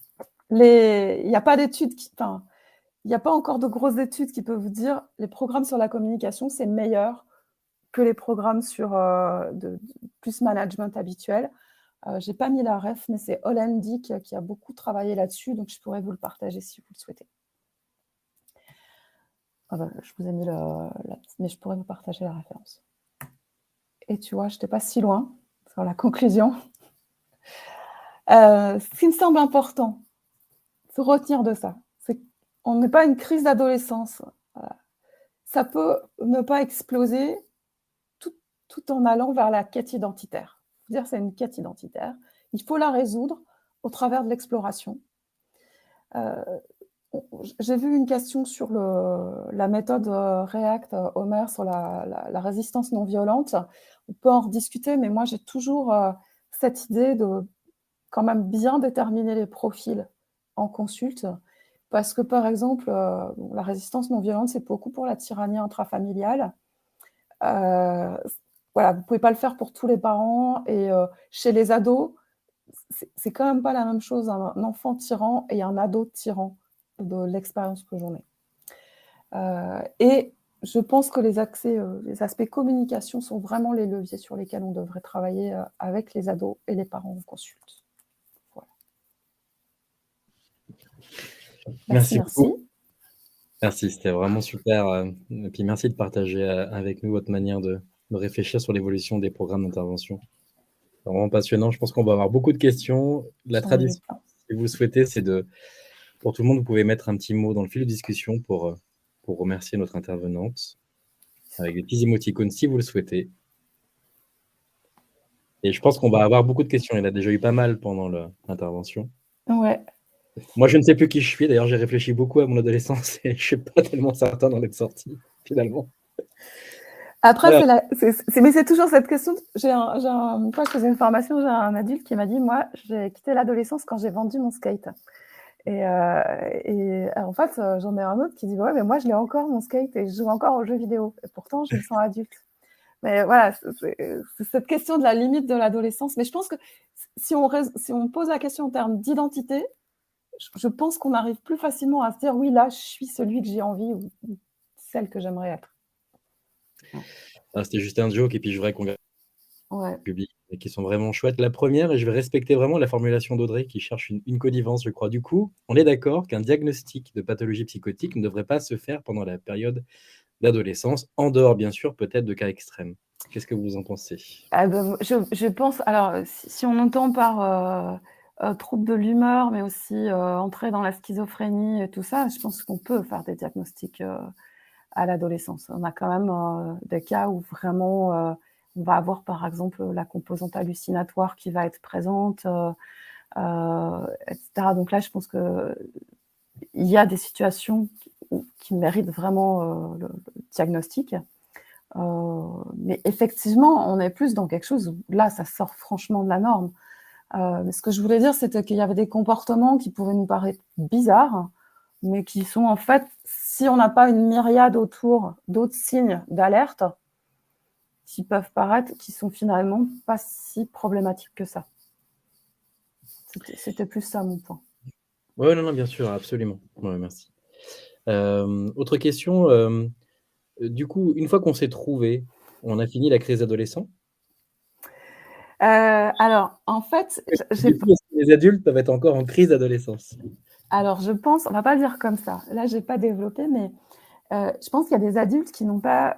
il n'y a pas d'études il n'y a pas encore de grosses études qui peuvent vous dire les programmes sur la communication, c'est meilleur que les programmes sur de plus management habituel. Je n'ai pas mis la ref, mais c'est Hollandic qui a beaucoup travaillé là-dessus, donc je pourrais vous le partager si vous le souhaitez. Je vous ai mis mais je pourrais vous partager la référence. Et tu vois, je n'étais pas si loin sur la conclusion. Ce qui me semble important, se retenir de ça, c'est qu'on n'est pas une crise d'adolescence. Ça peut ne pas exploser tout en allant vers la quête identitaire. C'est-à-dire c'est une quête identitaire. Il faut la résoudre au travers de l'exploration. J'ai vu une question sur la méthode React, Homer, sur la résistance non violente. On peut en rediscuter, mais moi, j'ai toujours cette idée de quand même bien déterminer les profils en consulte, parce que, par exemple, la résistance non violente, c'est beaucoup pour la tyrannie intrafamiliale. Voilà, vous ne pouvez pas le faire pour tous les parents, et chez les ados, c'est quand même pas la même chose, un enfant tyran et un ado tyran, de l'expérience que j'en ai. Et je pense que les aspects communication sont vraiment les leviers sur lesquels on devrait travailler avec les ados et les parents en consulte. Voilà. Merci beaucoup. Merci, c'était vraiment super. Et puis merci de partager avec nous votre manière de réfléchir sur l'évolution des programmes d'intervention. C'est vraiment passionnant. Je pense qu'on va avoir beaucoup de questions. La tradition, si vous le souhaitez, c'est pour tout le monde, vous pouvez mettre un petit mot dans le fil de discussion pour remercier notre intervenante, avec des petits émoticônes si vous le souhaitez. Et je pense qu'on va avoir beaucoup de questions. Il y en a déjà eu pas mal pendant l'intervention. Ouais. Moi, je ne sais plus qui je suis. D'ailleurs, j'ai réfléchi beaucoup à mon adolescence et je ne suis pas tellement certain d'en être sorti, finalement. Après, mais c'est toujours cette question. Quand je faisais une formation, j'ai un adulte qui m'a dit, moi, j'ai quitté l'adolescence quand j'ai vendu mon skate. Et en fait, j'en ai un autre qui dit, ouais, mais moi, je l'ai encore, mon skate, et je joue encore aux jeux vidéo. Et pourtant, je me sens adulte. Mais voilà, c'est cette question de la limite de l'adolescence. Mais je pense que si on pose la question en termes d'identité, je pense qu'on arrive plus facilement à se dire, oui, là, je suis celui que j'ai envie ou celle que j'aimerais être. C'était juste un joke, et puis je voudrais qu'on public et qui sont vraiment chouettes. La première, et je vais respecter vraiment la formulation d'Audrey qui cherche une connivence, je crois. Du coup, on est d'accord qu'un diagnostic de pathologie psychotique ne devrait pas se faire pendant la période d'adolescence, en dehors, bien sûr, peut-être de cas extrêmes. Qu'est-ce que vous en pensez ? Je pense, alors, si on entend par trouble de l'humeur, mais aussi entrer dans la schizophrénie et tout ça, je pense qu'on peut faire des diagnostics à l'adolescence. On a quand même des cas où vraiment on va avoir par exemple la composante hallucinatoire qui va être présente, etc. Donc là, je pense qu'il y a des situations qui méritent vraiment le diagnostic. Mais effectivement, on est plus dans quelque chose où là, ça sort franchement de la norme. Mais ce que je voulais dire, c'était qu'il y avait des comportements qui pouvaient nous paraître bizarres, mais qui sont en fait, si on n'a pas une myriade autour d'autres signes d'alerte, qui peuvent paraître, qui sont finalement pas si problématiques que ça. C'était plus ça mon point. Oui, non, bien sûr, absolument. Ouais, merci. Autre question. Du coup, une fois qu'on s'est trouvé, on a fini la crise d'adolescent ? Alors, en fait... les adultes peuvent être encore en crise d'adolescence. Alors, je pense, on ne va pas le dire comme ça. Là, je n'ai pas développé, mais je pense qu'il y a des adultes qui n'ont pas,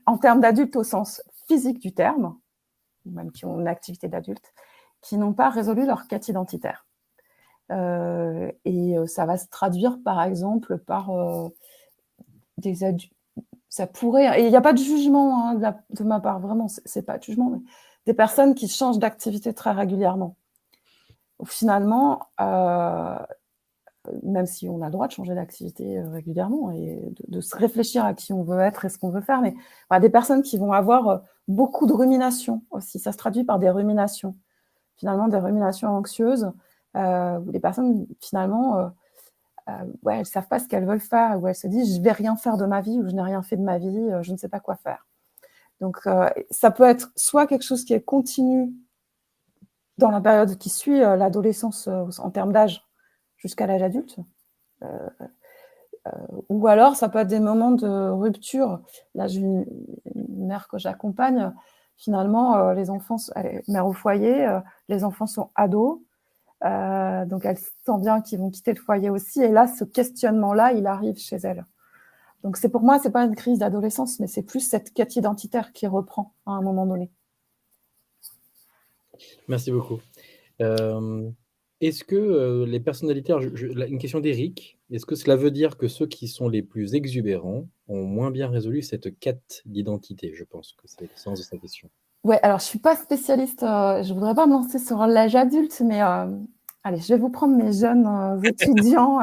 en termes d'adultes au sens physique du terme, même qui ont une activité d'adulte, qui n'ont pas résolu leur quête identitaire. Et ça va se traduire, par exemple, par des adultes. Ça pourrait, et il n'y a pas de jugement hein, de ma part, vraiment, c'est pas de jugement, mais des personnes qui changent d'activité très régulièrement. Finalement, même si on a le droit de changer d'activité régulièrement et de se réfléchir à qui on veut être et ce qu'on veut faire, mais des personnes qui vont avoir beaucoup de ruminations aussi, ça se traduit par des ruminations, finalement des ruminations anxieuses, où les personnes finalement, elles ne savent pas ce qu'elles veulent faire, où elles se disent je ne vais rien faire de ma vie, ou je n'ai rien fait de ma vie, je ne sais pas quoi faire. Donc ça peut être soit quelque chose qui est continu dans la période qui suit l'adolescence en termes d'âge, jusqu'à l'âge adulte, Ou alors, ça peut être des moments de rupture. Là, j'ai une mère que j'accompagne. Finalement, les enfants, elle est mère au foyer, les enfants sont ados. Donc, elle sent bien qu'ils vont quitter le foyer aussi. Et là, ce questionnement-là, il arrive chez elle. Donc, pour moi, ce n'est pas une crise d'adolescence, mais c'est plus cette quête identitaire qui reprend à un moment donné. Merci beaucoup. Est-ce que les personnalités, une question d'Éric, est-ce que cela veut dire que ceux qui sont les plus exubérants ont moins bien résolu cette quête d'identité? Je pense que c'est le sens de sa question. Ouais, alors je ne suis pas spécialiste, je ne voudrais pas me lancer sur l'âge adulte, mais allez, je vais vous prendre mes jeunes étudiants.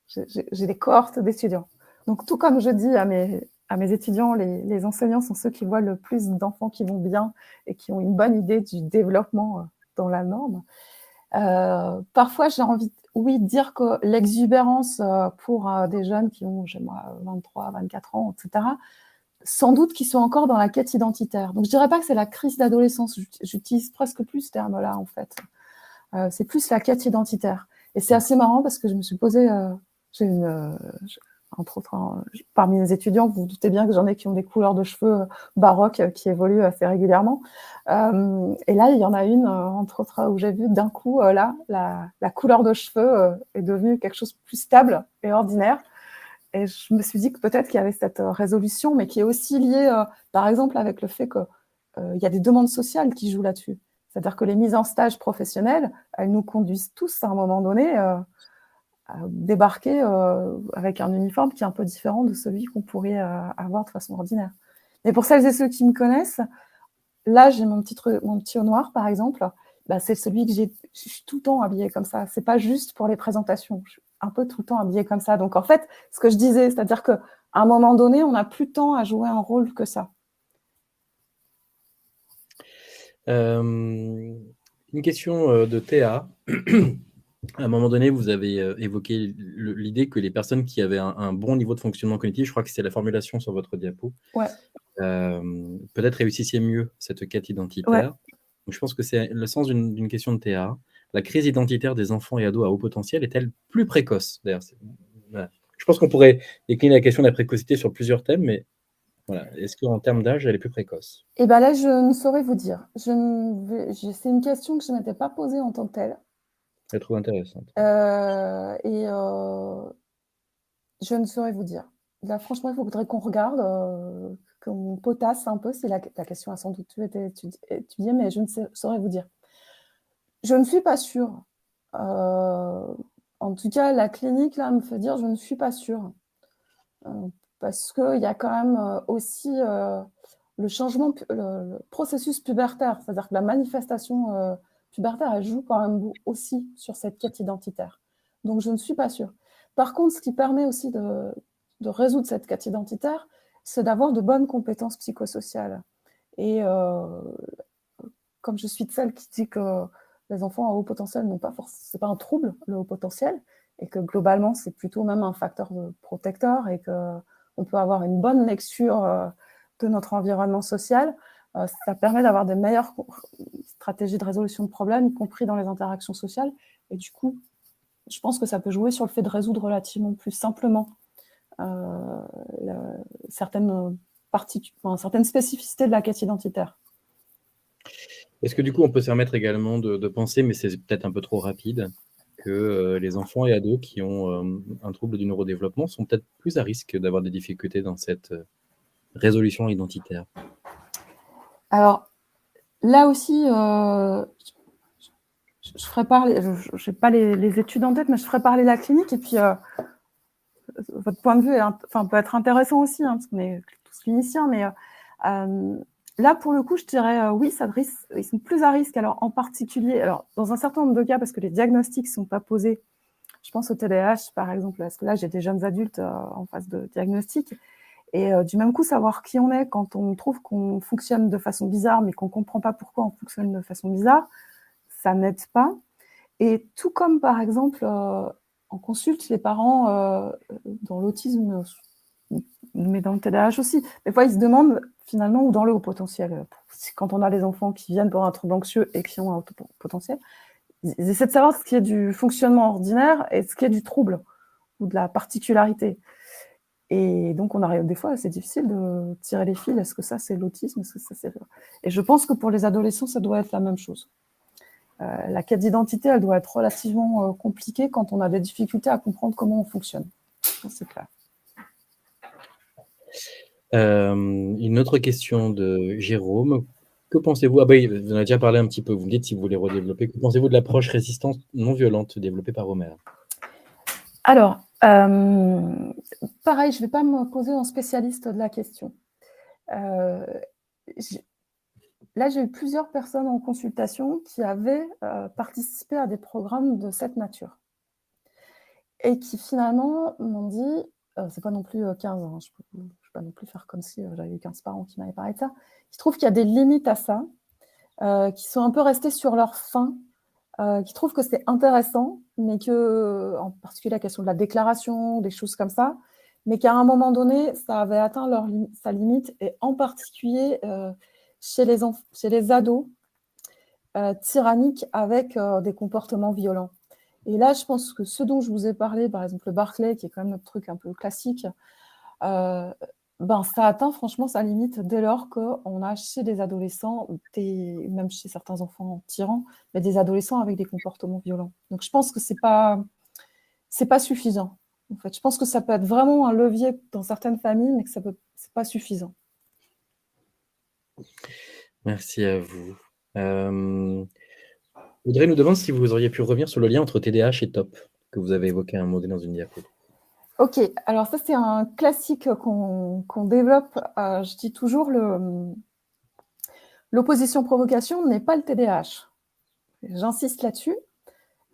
J'ai des cohortes d'étudiants. Donc, tout comme je dis à mes étudiants, les enseignants sont ceux qui voient le plus d'enfants qui vont bien et qui ont une bonne idée du développement dans la norme. Parfois, j'ai envie, oui, de dire que l'exubérance pour des jeunes qui ont, chez moi, 23, 24 ans, etc., sans doute qu'ils sont encore dans la quête identitaire. Donc, je ne dirais pas que c'est la crise d'adolescence. J'utilise presque plus ce terme-là, en fait. C'est plus la quête identitaire. Et c'est assez marrant parce que je me suis posé... j'ai entre autres, parmi mes étudiants, vous vous doutez bien que j'en ai qui ont des couleurs de cheveux baroques qui évoluent assez régulièrement. Et là, il y en a une, entre autres, où j'ai vu d'un coup, là, la couleur de cheveux est devenue quelque chose de plus stable et ordinaire. Et je me suis dit que peut-être qu'il y avait cette résolution, mais qui est aussi liée, par exemple, avec le fait qu'il y a des demandes sociales qui jouent là-dessus. C'est-à-dire que les mises en stage professionnelles, elles nous conduisent tous à un moment donné à débarquer avec un uniforme qui est un peu différent de celui qu'on pourrait avoir de façon ordinaire. Mais pour celles et ceux qui me connaissent, là, j'ai mon petit haut noir, par exemple. Bah, c'est celui que je suis tout le temps habillée comme ça. C'est pas juste pour les présentations. Je suis un peu tout le temps habillée comme ça. Donc, en fait, ce que je disais, c'est-à-dire qu'à un moment donné, on n'a plus de temps à jouer un rôle que ça. Une question de Théa. À un moment donné, vous avez évoqué l'idée que les personnes qui avaient un bon niveau de fonctionnement cognitif, je crois que c'est la formulation sur votre diapo, Ouais. peut-être réussissaient mieux cette quête identitaire. Ouais. Donc, je pense que c'est le sens d'une question de Théa. La crise identitaire des enfants et ados à haut potentiel est-elle plus précoce? D'ailleurs, voilà. Je pense qu'on pourrait décliner la question de la précocité sur plusieurs thèmes, mais voilà. Est-ce qu'en termes d'âge, elle est plus précoce? Et bien là, je ne saurais vous dire. C'est une question que je ne m'étais pas posée en tant que telle. Je la trouve intéressante. Je ne saurais vous dire. Là, franchement, il faudrait qu'on regarde, qu'on potasse un peu, si la question a sans doute été étudiée, mais je ne saurais vous dire. Je ne suis pas sûre. En tout cas, la clinique, là, me fait dire, je ne suis pas sûre. Parce qu'il y a quand même aussi le changement, le processus pubertaire, c'est-à-dire que la manifestation pubertaire, elle joue quand même aussi sur cette quête identitaire. Donc, je ne suis pas sûre. Par contre, ce qui permet aussi de résoudre cette quête identitaire, c'est d'avoir de bonnes compétences psychosociales. Et comme je suis de celle qui dit que les enfants à haut potentiel n'ont pas forcément, c'est pas un trouble, le haut potentiel, et que globalement, c'est plutôt même un facteur protecteur et qu'on peut avoir une bonne lecture de notre environnement social, ça permet d'avoir des meilleures stratégies de résolution de problèmes, y compris dans les interactions sociales. Et du coup, je pense que ça peut jouer sur le fait de résoudre relativement plus simplement certaines spécificités de la quête identitaire. Est-ce que du coup, on peut se permettre également de penser, mais c'est peut-être un peu trop rapide, que les enfants et ados qui ont un trouble du neurodéveloppement sont peut-être plus à risque d'avoir des difficultés dans cette résolution identitaire? Alors, là aussi, je ferai parler, je n'ai pas les études en tête, mais je ferai parler la clinique, et puis votre point de vue peut être intéressant aussi, hein, parce qu'on est tous cliniciens, mais là, pour le coup, je dirais oui, ils sont plus à risque. Alors, en particulier, dans un certain nombre de cas, parce que les diagnostics ne sont pas posés, je pense au TDAH, par exemple, parce que là, j'ai des jeunes adultes en phase de diagnostic, et du même coup, savoir qui on est quand on trouve qu'on fonctionne de façon bizarre, mais qu'on ne comprend pas pourquoi on fonctionne de façon bizarre, ça n'aide pas. Et tout comme, par exemple, on consulte les parents dans l'autisme, mais dans le TDAH aussi. Des fois, ils se demandent finalement où dans le haut potentiel. Quand on a des enfants qui viennent pour un trouble anxieux et qui ont un haut potentiel, ils essaient de savoir ce qui est du fonctionnement ordinaire et ce qui est du trouble. ou de la particularité. Et donc, on arrive des fois, c'est difficile de tirer les fils. Est-ce que ça, c'est l'autisme? Est-ce que ça, c'est... Et je pense que pour les adolescents, ça doit être la même chose. La quête d'identité, elle doit être relativement compliquée quand on a des difficultés à comprendre comment on fonctionne. Ça, c'est clair. Une autre question de Jérôme. Que pensez-vous? Ah bah, vous en avez déjà parlé un petit peu, vous me dites si vous voulez redévelopper. Que pensez-vous de l'approche résistance non violente développée par Omer? Alors, pareil, je ne vais pas me poser en spécialiste de la question. Là, j'ai eu plusieurs personnes en consultation qui avaient participé à des programmes de cette nature et qui finalement m'ont dit, c'est pas non plus 15 ans, je ne vais pas non plus faire comme si j'avais eu 15 parents qui m'avaient parlé de ça, qui trouvent qu'il y a des limites à ça, qui sont un peu restés sur leur faim, qui trouvent que c'est intéressant, mais que, en particulier la question de la déclaration, des choses comme ça, mais qu'à un moment donné, ça avait atteint sa limite, et en particulier chez les ados tyranniques avec des comportements violents. Et là, je pense que ce dont je vous ai parlé, par exemple le Barclay, qui est quand même notre truc un peu classique, ça atteint franchement sa limite dès lors qu'on a chez des adolescents, même chez certains enfants tyrans, mais des adolescents avec des comportements violents. Donc je pense que c'est pas suffisant. En fait, je pense que ça peut être vraiment un levier dans certaines familles, mais que c'est pas suffisant. Merci à vous. Audrey nous demande si vous auriez pu revenir sur le lien entre TDAH et TOP, que vous avez évoqué à un moment donné dans une diapo. Ok, alors ça c'est un classique qu'on développe. Je dis toujours, l'opposition-provocation n'est pas le TDAH. J'insiste là-dessus.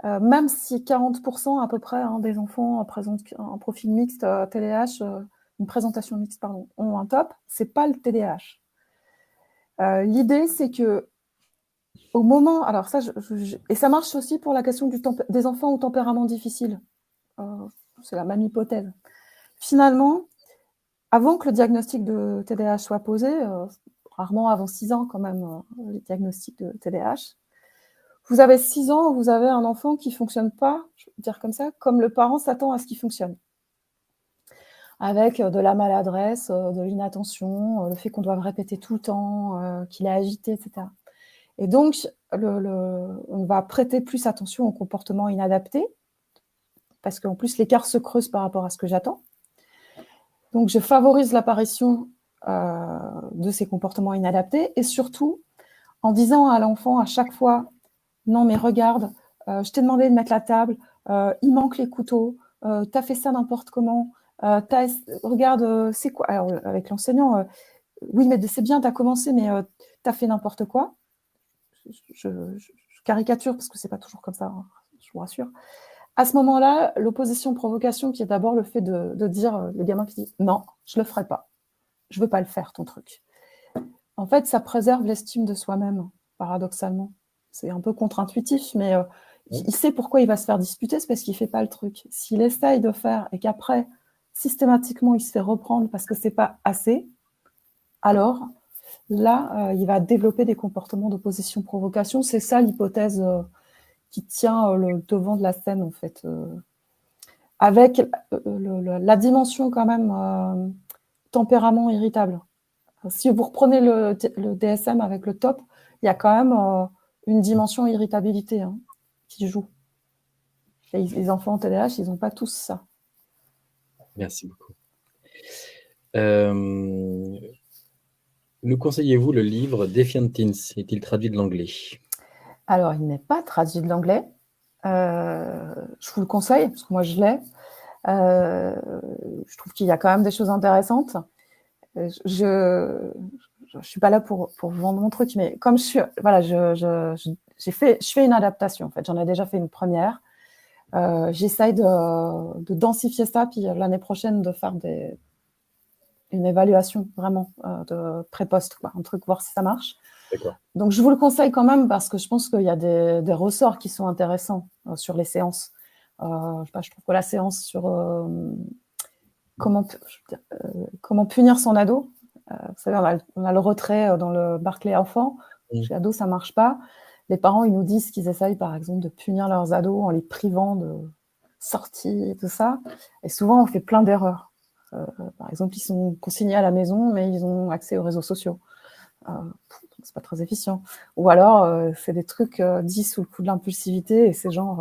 Même si 40% à peu près des enfants présentent un profil mixte TDAH, une présentation mixte, pardon, ont un TOP, c'est pas le TDAH. L'idée, c'est que au moment, alors ça, et ça marche aussi pour la question des enfants au tempérament difficile. C'est la même hypothèse. Finalement, avant que le diagnostic de TDAH soit posé, rarement avant 6 ans quand même, le diagnostic de TDAH, vous avez 6 ans, vous avez un enfant qui ne fonctionne pas, je veux dire comme ça, comme le parent s'attend à ce qu'il fonctionne. Avec de la maladresse, de l'inattention, le fait qu'on doive répéter tout le temps, qu'il est agité, etc. Et donc, on va prêter plus attention aux comportements inadaptés, parce qu'en plus, l'écart se creuse par rapport à ce que j'attends. Donc, je favorise l'apparition de ces comportements inadaptés, et surtout, en disant à l'enfant à chaque fois, non mais regarde, je t'ai demandé de mettre la table, il manque les couteaux, t'as fait ça n'importe comment, regarde, c'est quoi? Alors, avec l'enseignant, oui, mais c'est bien, t'as commencé, mais t'as fait n'importe quoi. Je caricature parce que c'est pas toujours comme ça, hein, je vous rassure. À ce moment-là, l'opposition-provocation, qui est d'abord le fait de dire, le gamin qui dit non, je le ferai pas, je veux pas le faire, ton truc. En fait, ça préserve l'estime de soi-même, paradoxalement. C'est un peu contre-intuitif, mais il sait pourquoi il va se faire disputer, c'est parce qu'il fait pas le truc. S'il essaye de faire et qu'après, systématiquement, il se fait reprendre parce que c'est pas assez, alors là, il va développer des comportements d'opposition-provocation. C'est ça l'hypothèse qui tient le devant de la scène, en fait. Avec la dimension quand même tempérament irritable. Si vous reprenez le DSM avec le TOP, il y a quand même une dimension irritabilité qui joue. Et les enfants en TDAH, ils n'ont pas tous ça. Merci beaucoup. Nous conseillez-vous le livre Defiant Teens? Est-il traduit de l'anglais? Alors, il n'est pas traduit de l'anglais. Je vous le conseille, parce que moi, je l'ai. Je trouve qu'il y a quand même des choses intéressantes. Je suis pas là pour vendre mon truc, mais comme je fais une adaptation. En fait, j'en ai déjà fait une première. J'essaye de densifier ça, puis l'année prochaine de faire une évaluation vraiment de pré-post, un truc, voir si ça marche. Donc, je vous le conseille quand même parce que je pense qu'il y a des ressorts qui sont intéressants sur les séances. Je trouve que la séance sur comment punir son ado. Vous savez, on a le retrait dans le Barclay enfant. Chez ado, ça ne marche pas. Les parents, ils nous disent qu'ils essayent, par exemple, de punir leurs ados en les privant de sorties et tout ça. Et souvent, on fait plein d'erreurs. Par exemple, ils sont consignés à la maison, mais ils ont accès aux réseaux sociaux. C'est pas très efficient. Ou alors, c'est des trucs dits sous le coup de l'impulsivité, et c'est genre,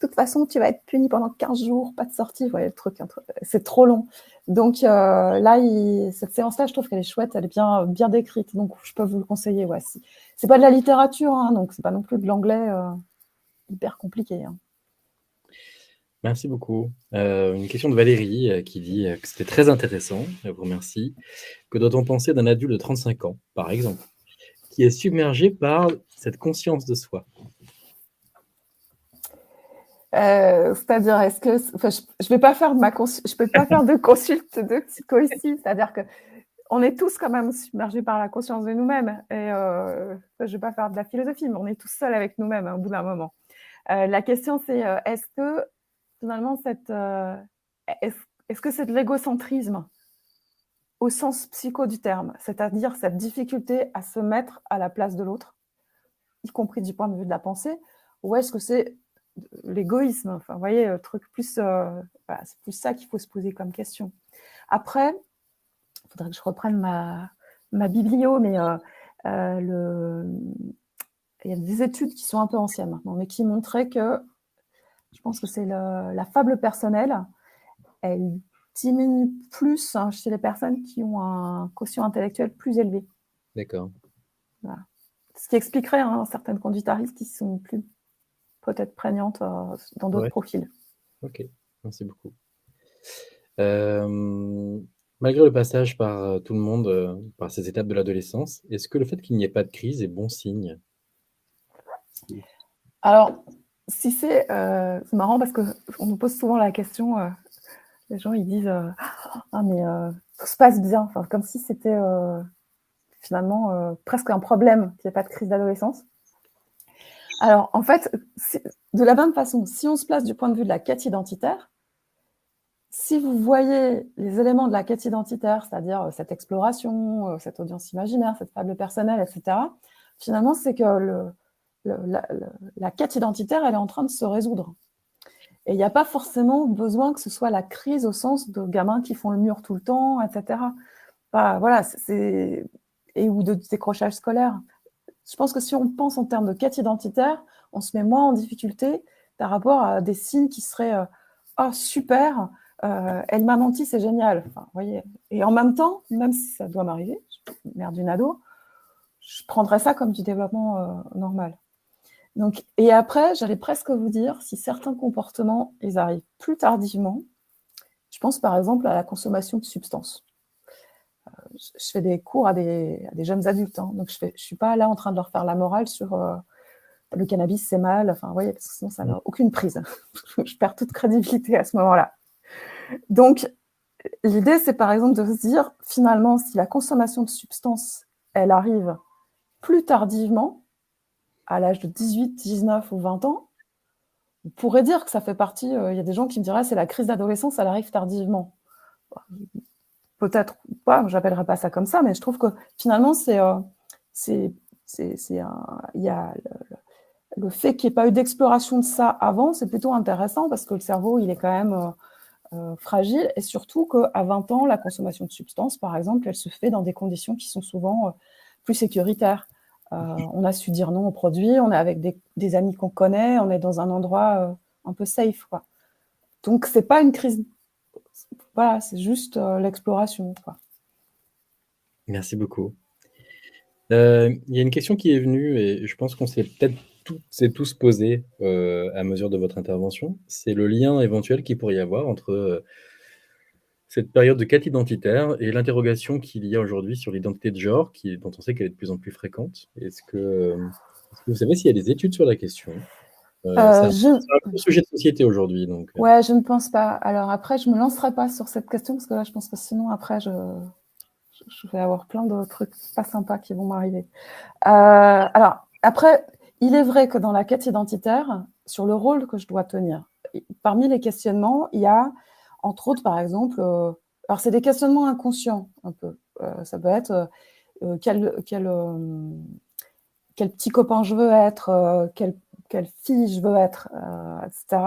de toute façon, tu vas être puni pendant 15 jours, pas de sortie. Vous voyez, le truc, c'est trop long. Donc là, cette séance-là, je trouve qu'elle est chouette, elle est bien décrite, donc je peux vous le conseiller. Ouais, c'est pas de la littérature, hein, donc c'est pas non plus de l'anglais hyper compliqué. Hein. Merci beaucoup. Une question de Valérie qui dit que c'était très intéressant, je vous remercie. Que doit-on penser d'un adulte de 35 ans, par exemple, qui est submergé par cette conscience de soi? C'est-à-dire, est-ce que, je vais pas faire je peux pas faire de consulte de psycho ici. C'est-à-dire que on est tous quand même submergés par la conscience de nous-mêmes. Et je vais pas faire de la philosophie, mais on est tous seuls avec nous-mêmes au bout d'un moment. La question, c'est est-ce que finalement est-ce que c'est de l'égocentrisme au sens psycho du terme, c'est-à-dire cette difficulté à se mettre à la place de l'autre, y compris du point de vue de la pensée, ou est-ce que c'est l'égoïsme? Enfin, vous voyez, truc plus, voilà, c'est plus ça qu'il faut se poser comme question. Après, il faudrait que je reprenne ma biblio, mais il y a des études qui sont un peu anciennes maintenant, mais qui montraient que, je pense que c'est la faible personnelle, elle diminue plus chez les personnes qui ont un quotient intellectuel plus élevé. D'accord. Voilà. Ce qui expliquerait certaines conduites à risque qui sont plus peut-être prégnantes dans d'autres profils. Ok, merci beaucoup. Malgré le passage par tout le monde, par ces étapes de l'adolescence, est-ce que le fait qu'il n'y ait pas de crise est bon signe? Alors, si c'est marrant parce qu'on nous pose souvent la question, les gens ils disent ah mais tout se passe bien, enfin, comme si c'était finalement presque un problème qu'il n'y ait pas de crise d'adolescence. Alors en fait, de la même façon, si on se place du point de vue de la quête identitaire, si vous voyez les éléments de la quête identitaire, c'est-à-dire cette exploration, cette audience imaginaire, cette fable personnelle, etc., finalement c'est que la quête identitaire, elle est en train de se résoudre. Et il n'y a pas forcément besoin que ce soit la crise au sens de gamins qui font le mur tout le temps, etc. Bah, voilà, ou de décrochage scolaire. Je pense que si on pense en termes de quête identitaire, on se met moins en difficulté par rapport à des signes qui seraient oh super, elle m'a menti, c'est génial. Enfin, voyez. Et en même temps, même si ça doit m'arriver, mère d'une ado, je prendrais ça comme du développement normal. Donc, et après, j'allais presque vous dire, si certains comportements, ils arrivent plus tardivement, je pense par exemple à la consommation de substances. Je fais des cours à des jeunes adultes, hein, donc je suis pas là en train de leur faire la morale sur le cannabis, c'est mal, enfin, vous voyez, parce que sinon, ça n'a aucune prise. Je perds toute crédibilité à ce moment-là. Donc, l'idée, c'est par exemple de se dire, finalement, si la consommation de substances, elle arrive plus tardivement, à l'âge de 18, 19 ou 20 ans, on pourrait dire que ça fait partie, il y a des gens qui me diraient c'est la crise d'adolescence, elle arrive tardivement. Peut-être pas, j'appellerais pas ça comme ça, mais je trouve que finalement, il y a le fait qu'il n'y ait pas eu d'exploration de ça avant, c'est plutôt intéressant parce que le cerveau, il est quand même fragile, et surtout qu'à 20 ans, la consommation de substances, par exemple, elle se fait dans des conditions qui sont souvent plus sécuritaires. On a su dire non aux produits, on est avec des amis qu'on connaît, on est dans un endroit un peu safe, quoi. Donc, c'est pas une crise. Voilà, c'est juste l'exploration, quoi. Merci beaucoup. Il y a une question qui est venue et je pense qu'on s'est peut-être tous posé à mesure de votre intervention. C'est le lien éventuel qu'il pourrait y avoir entre cette période de quête identitaire et l'interrogation qu'il y a aujourd'hui sur l'identité de genre, dont on sait qu'elle est de plus en plus fréquente. Est-ce que vous savez s'il y a des études sur la question? C'est un gros sujet de société aujourd'hui. Ouais, je ne pense pas. Alors après, je ne me lancerai pas sur cette question parce que là, je pense que sinon, après, je vais avoir plein de trucs pas sympas qui vont m'arriver. Alors, après, il est vrai que dans la quête identitaire, sur le rôle que je dois tenir, parmi les questionnements, il y a, entre autres, par exemple, alors c'est des questionnements inconscients, un peu. Ça peut être quel petit copain je veux être, quelle fille je veux être, etc.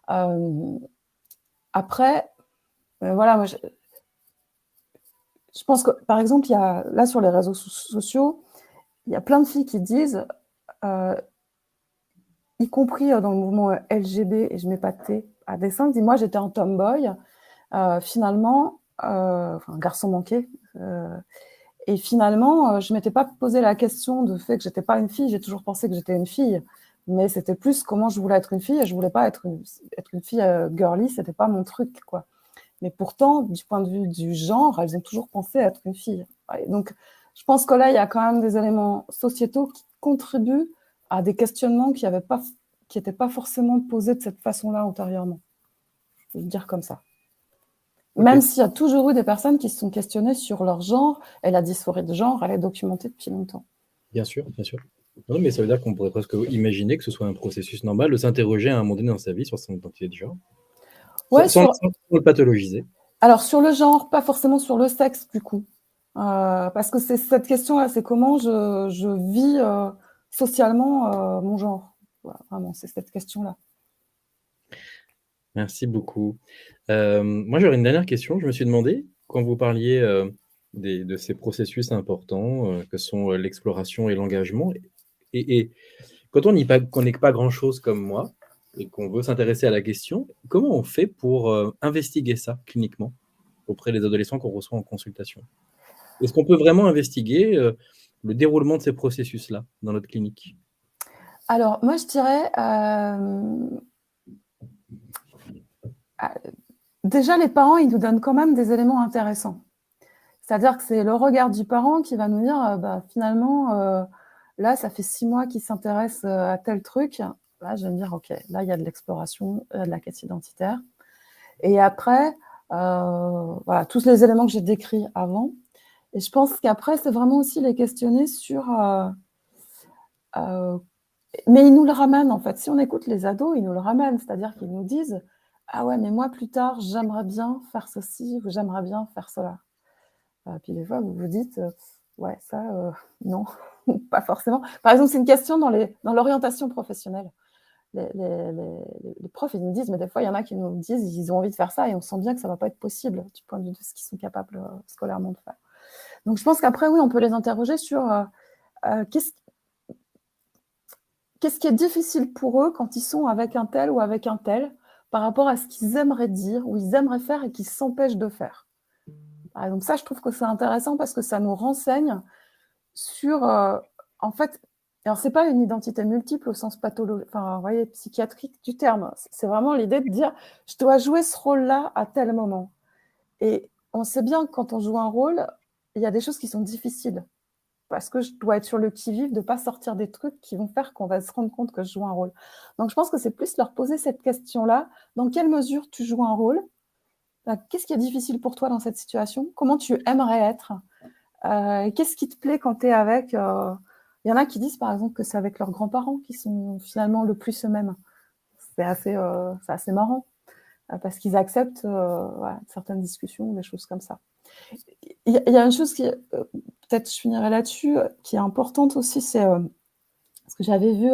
Après, voilà, moi, je pense que, par exemple, il y a, là, sur les réseaux sociaux, il y a plein de filles qui disent, y compris dans le mouvement LGB, et je mets pas de T à dessein, dit moi j'étais un tomboy, finalement, enfin un garçon manqué, et finalement je m'étais pas posé la question de fait que j'étais pas une fille, j'ai toujours pensé que j'étais une fille, mais c'était plus comment je voulais être une fille, et je voulais pas être une fille girly, c'était pas mon truc, quoi. Mais pourtant, du point de vue du genre, elles ont toujours pensé être une fille. Et donc, je pense que là, il y a quand même des éléments sociétaux qui contribuent à des questionnements qui n'étaient pas forcément posés de cette façon-là antérieurement. Je veux dire comme ça. Okay. Même s'il y a toujours eu des personnes qui se sont questionnées sur leur genre, et la dysphorie de genre, elle est documentée depuis longtemps. Bien sûr, bien sûr. Non, mais ça veut dire qu'on pourrait presque imaginer que ce soit un processus normal de s'interroger à un moment donné dans sa vie sur son identité de genre. Ouais, sans le pathologiser. Alors, sur le genre, pas forcément sur le sexe, du coup. Parce que c'est cette question-là, c'est comment je vis socialement mon genre. Voilà, vraiment, c'est cette question-là. Merci beaucoup. Moi, j'aurais une dernière question. Je me suis demandé, quand vous parliez de ces processus importants que sont l'exploration et l'engagement, et quand on n'est pas grand-chose comme moi, et qu'on veut s'intéresser à la question, comment on fait pour investiguer ça cliniquement auprès des adolescents qu'on reçoit en consultation? Est-ce qu'on peut vraiment investiguer le déroulement de ces processus-là dans notre clinique? Alors, moi, je dirais, déjà, les parents, ils nous donnent quand même des éléments intéressants. C'est-à-dire que c'est le regard du parent qui va nous dire, finalement, là, ça fait 6 mois qu'il s'intéresse à tel truc. Là, je vais me dire, OK, là, il y a de l'exploration, de la quête identitaire. Et après, voilà, tous les éléments que j'ai décrits avant. Et je pense qu'après, c'est vraiment aussi les questionner sur... mais ils nous le ramènent, en fait. Si on écoute les ados, ils nous le ramènent. C'est-à-dire qu'ils nous disent, ah ouais, mais moi, plus tard, j'aimerais bien faire ceci ou j'aimerais bien faire cela. Puis des fois, vous vous dites, ouais, ça, non, pas forcément. Par exemple, c'est une question dans l'orientation professionnelle. Les profs, ils nous disent, mais des fois, il y en a qui nous disent, ils ont envie de faire ça et on sent bien que ça ne va pas être possible du point de vue de ce qu'ils sont capables scolairement de faire. Donc, je pense qu'après, oui, on peut les interroger sur qu'est-ce qui est difficile pour eux quand ils sont avec un tel ou avec un tel par rapport à ce qu'ils aimeraient dire ou ils aimeraient faire et qu'ils s'empêchent de faire. Par exemple, ça, je trouve que c'est intéressant parce que ça nous renseigne sur, en fait, alors c'est pas une identité multiple au sens pathologique, enfin, vous voyez, psychiatrique du terme. C'est vraiment l'idée de dire, je dois jouer ce rôle-là à tel moment. Et on sait bien que quand on joue un rôle, il y a des choses qui sont difficiles parce que je dois être sur le qui-vive de pas sortir des trucs qui vont faire qu'on va se rendre compte que je joue un rôle. Donc, je pense que c'est plus leur poser cette question-là. Dans quelle mesure tu joues un rôle? Qu'est-ce qui est difficile pour toi dans cette situation? Comment tu aimerais être? Qu'est-ce qui te plaît quand tu es avec il y en a qui disent par exemple que c'est avec leurs grands-parents qui sont finalement le plus eux-mêmes. C'est assez marrant parce qu'ils acceptent voilà, certaines discussions, des choses comme ça. Il y a une chose qui, peut-être je finirai là-dessus, qui est importante aussi, c'est parce que j'avais vu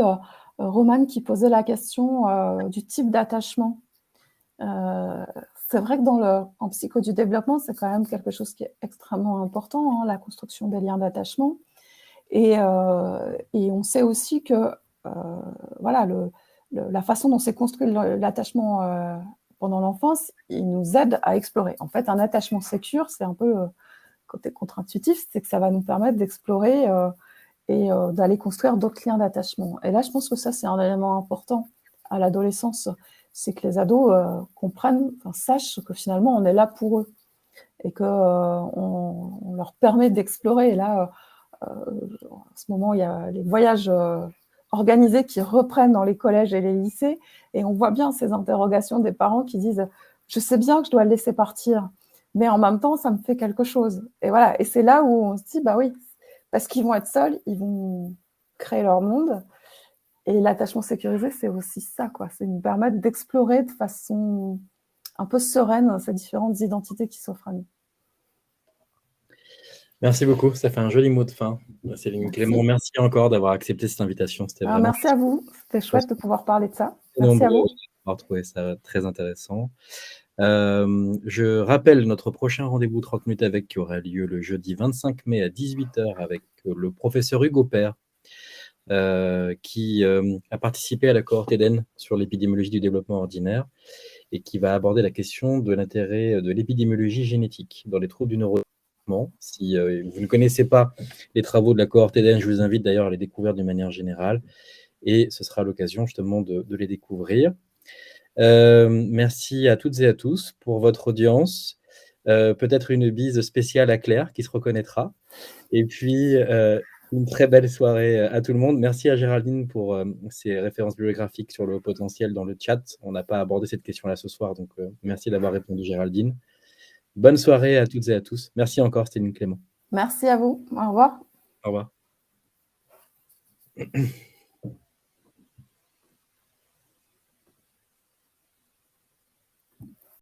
Romane qui posait la question du type d'attachement. C'est vrai que en psycho du développement, c'est quand même quelque chose qui est extrêmement important, hein, la construction des liens d'attachement. Et on sait aussi que voilà, la façon dont s'est construit l'attachement pendant l'enfance, il nous aide à explorer. En fait, un attachement sécure, c'est un peu côté contre-intuitif, c'est que ça va nous permettre d'explorer et d'aller construire d'autres liens d'attachement. Et là, je pense que ça, c'est un élément important à l'adolescence, c'est que les ados comprennent, sachent que finalement, on est là pour eux et qu'on leur permet d'explorer. Et là, en ce moment, il y a les voyages organisés qui reprennent dans les collèges et les lycées, et on voit bien ces interrogations des parents qui disent « je sais bien que je dois le laisser partir, mais en même temps, ça me fait quelque chose ». Et voilà, et c'est là où on se dit « bah oui, parce qu'ils vont être seuls, ils vont créer leur monde ». Et l'attachement sécurisé, c'est aussi ça, quoi. C'est nous permettre d'explorer de façon un peu sereine ces différentes identités qui s'offrent à nous. Merci beaucoup, ça fait un joli mot de fin. Céline Clément, merci encore d'avoir accepté cette invitation. Merci à vous, c'était chouette de pouvoir parler de ça. Merci à vous. avoir trouvé ça très intéressant. Je rappelle notre prochain rendez-vous 30 minutes avec qui aura lieu le jeudi 25 mai à 18h avec le professeur Hugo Père, qui a participé à la cohorte Eden sur l'épidémiologie du développement ordinaire et qui va aborder la question de l'intérêt de l'épidémiologie génétique dans les troubles du neurodéveloppement. Si vous ne connaissez pas les travaux de la cohorte Eden, je vous invite d'ailleurs à les découvrir d'une manière générale et ce sera l'occasion justement de les découvrir. Merci à toutes et à tous pour votre audience. Peut-être une bise spéciale à Claire qui se reconnaîtra. Et puis, une très belle soirée à tout le monde. Merci à Géraldine pour ses références bibliographiques sur le haut potentiel dans le chat. On n'a pas abordé cette question-là ce soir, donc merci d'avoir répondu, Géraldine. Bonne soirée à toutes et à tous. Merci encore, Céline Clément. Merci à vous. Au revoir. Au revoir.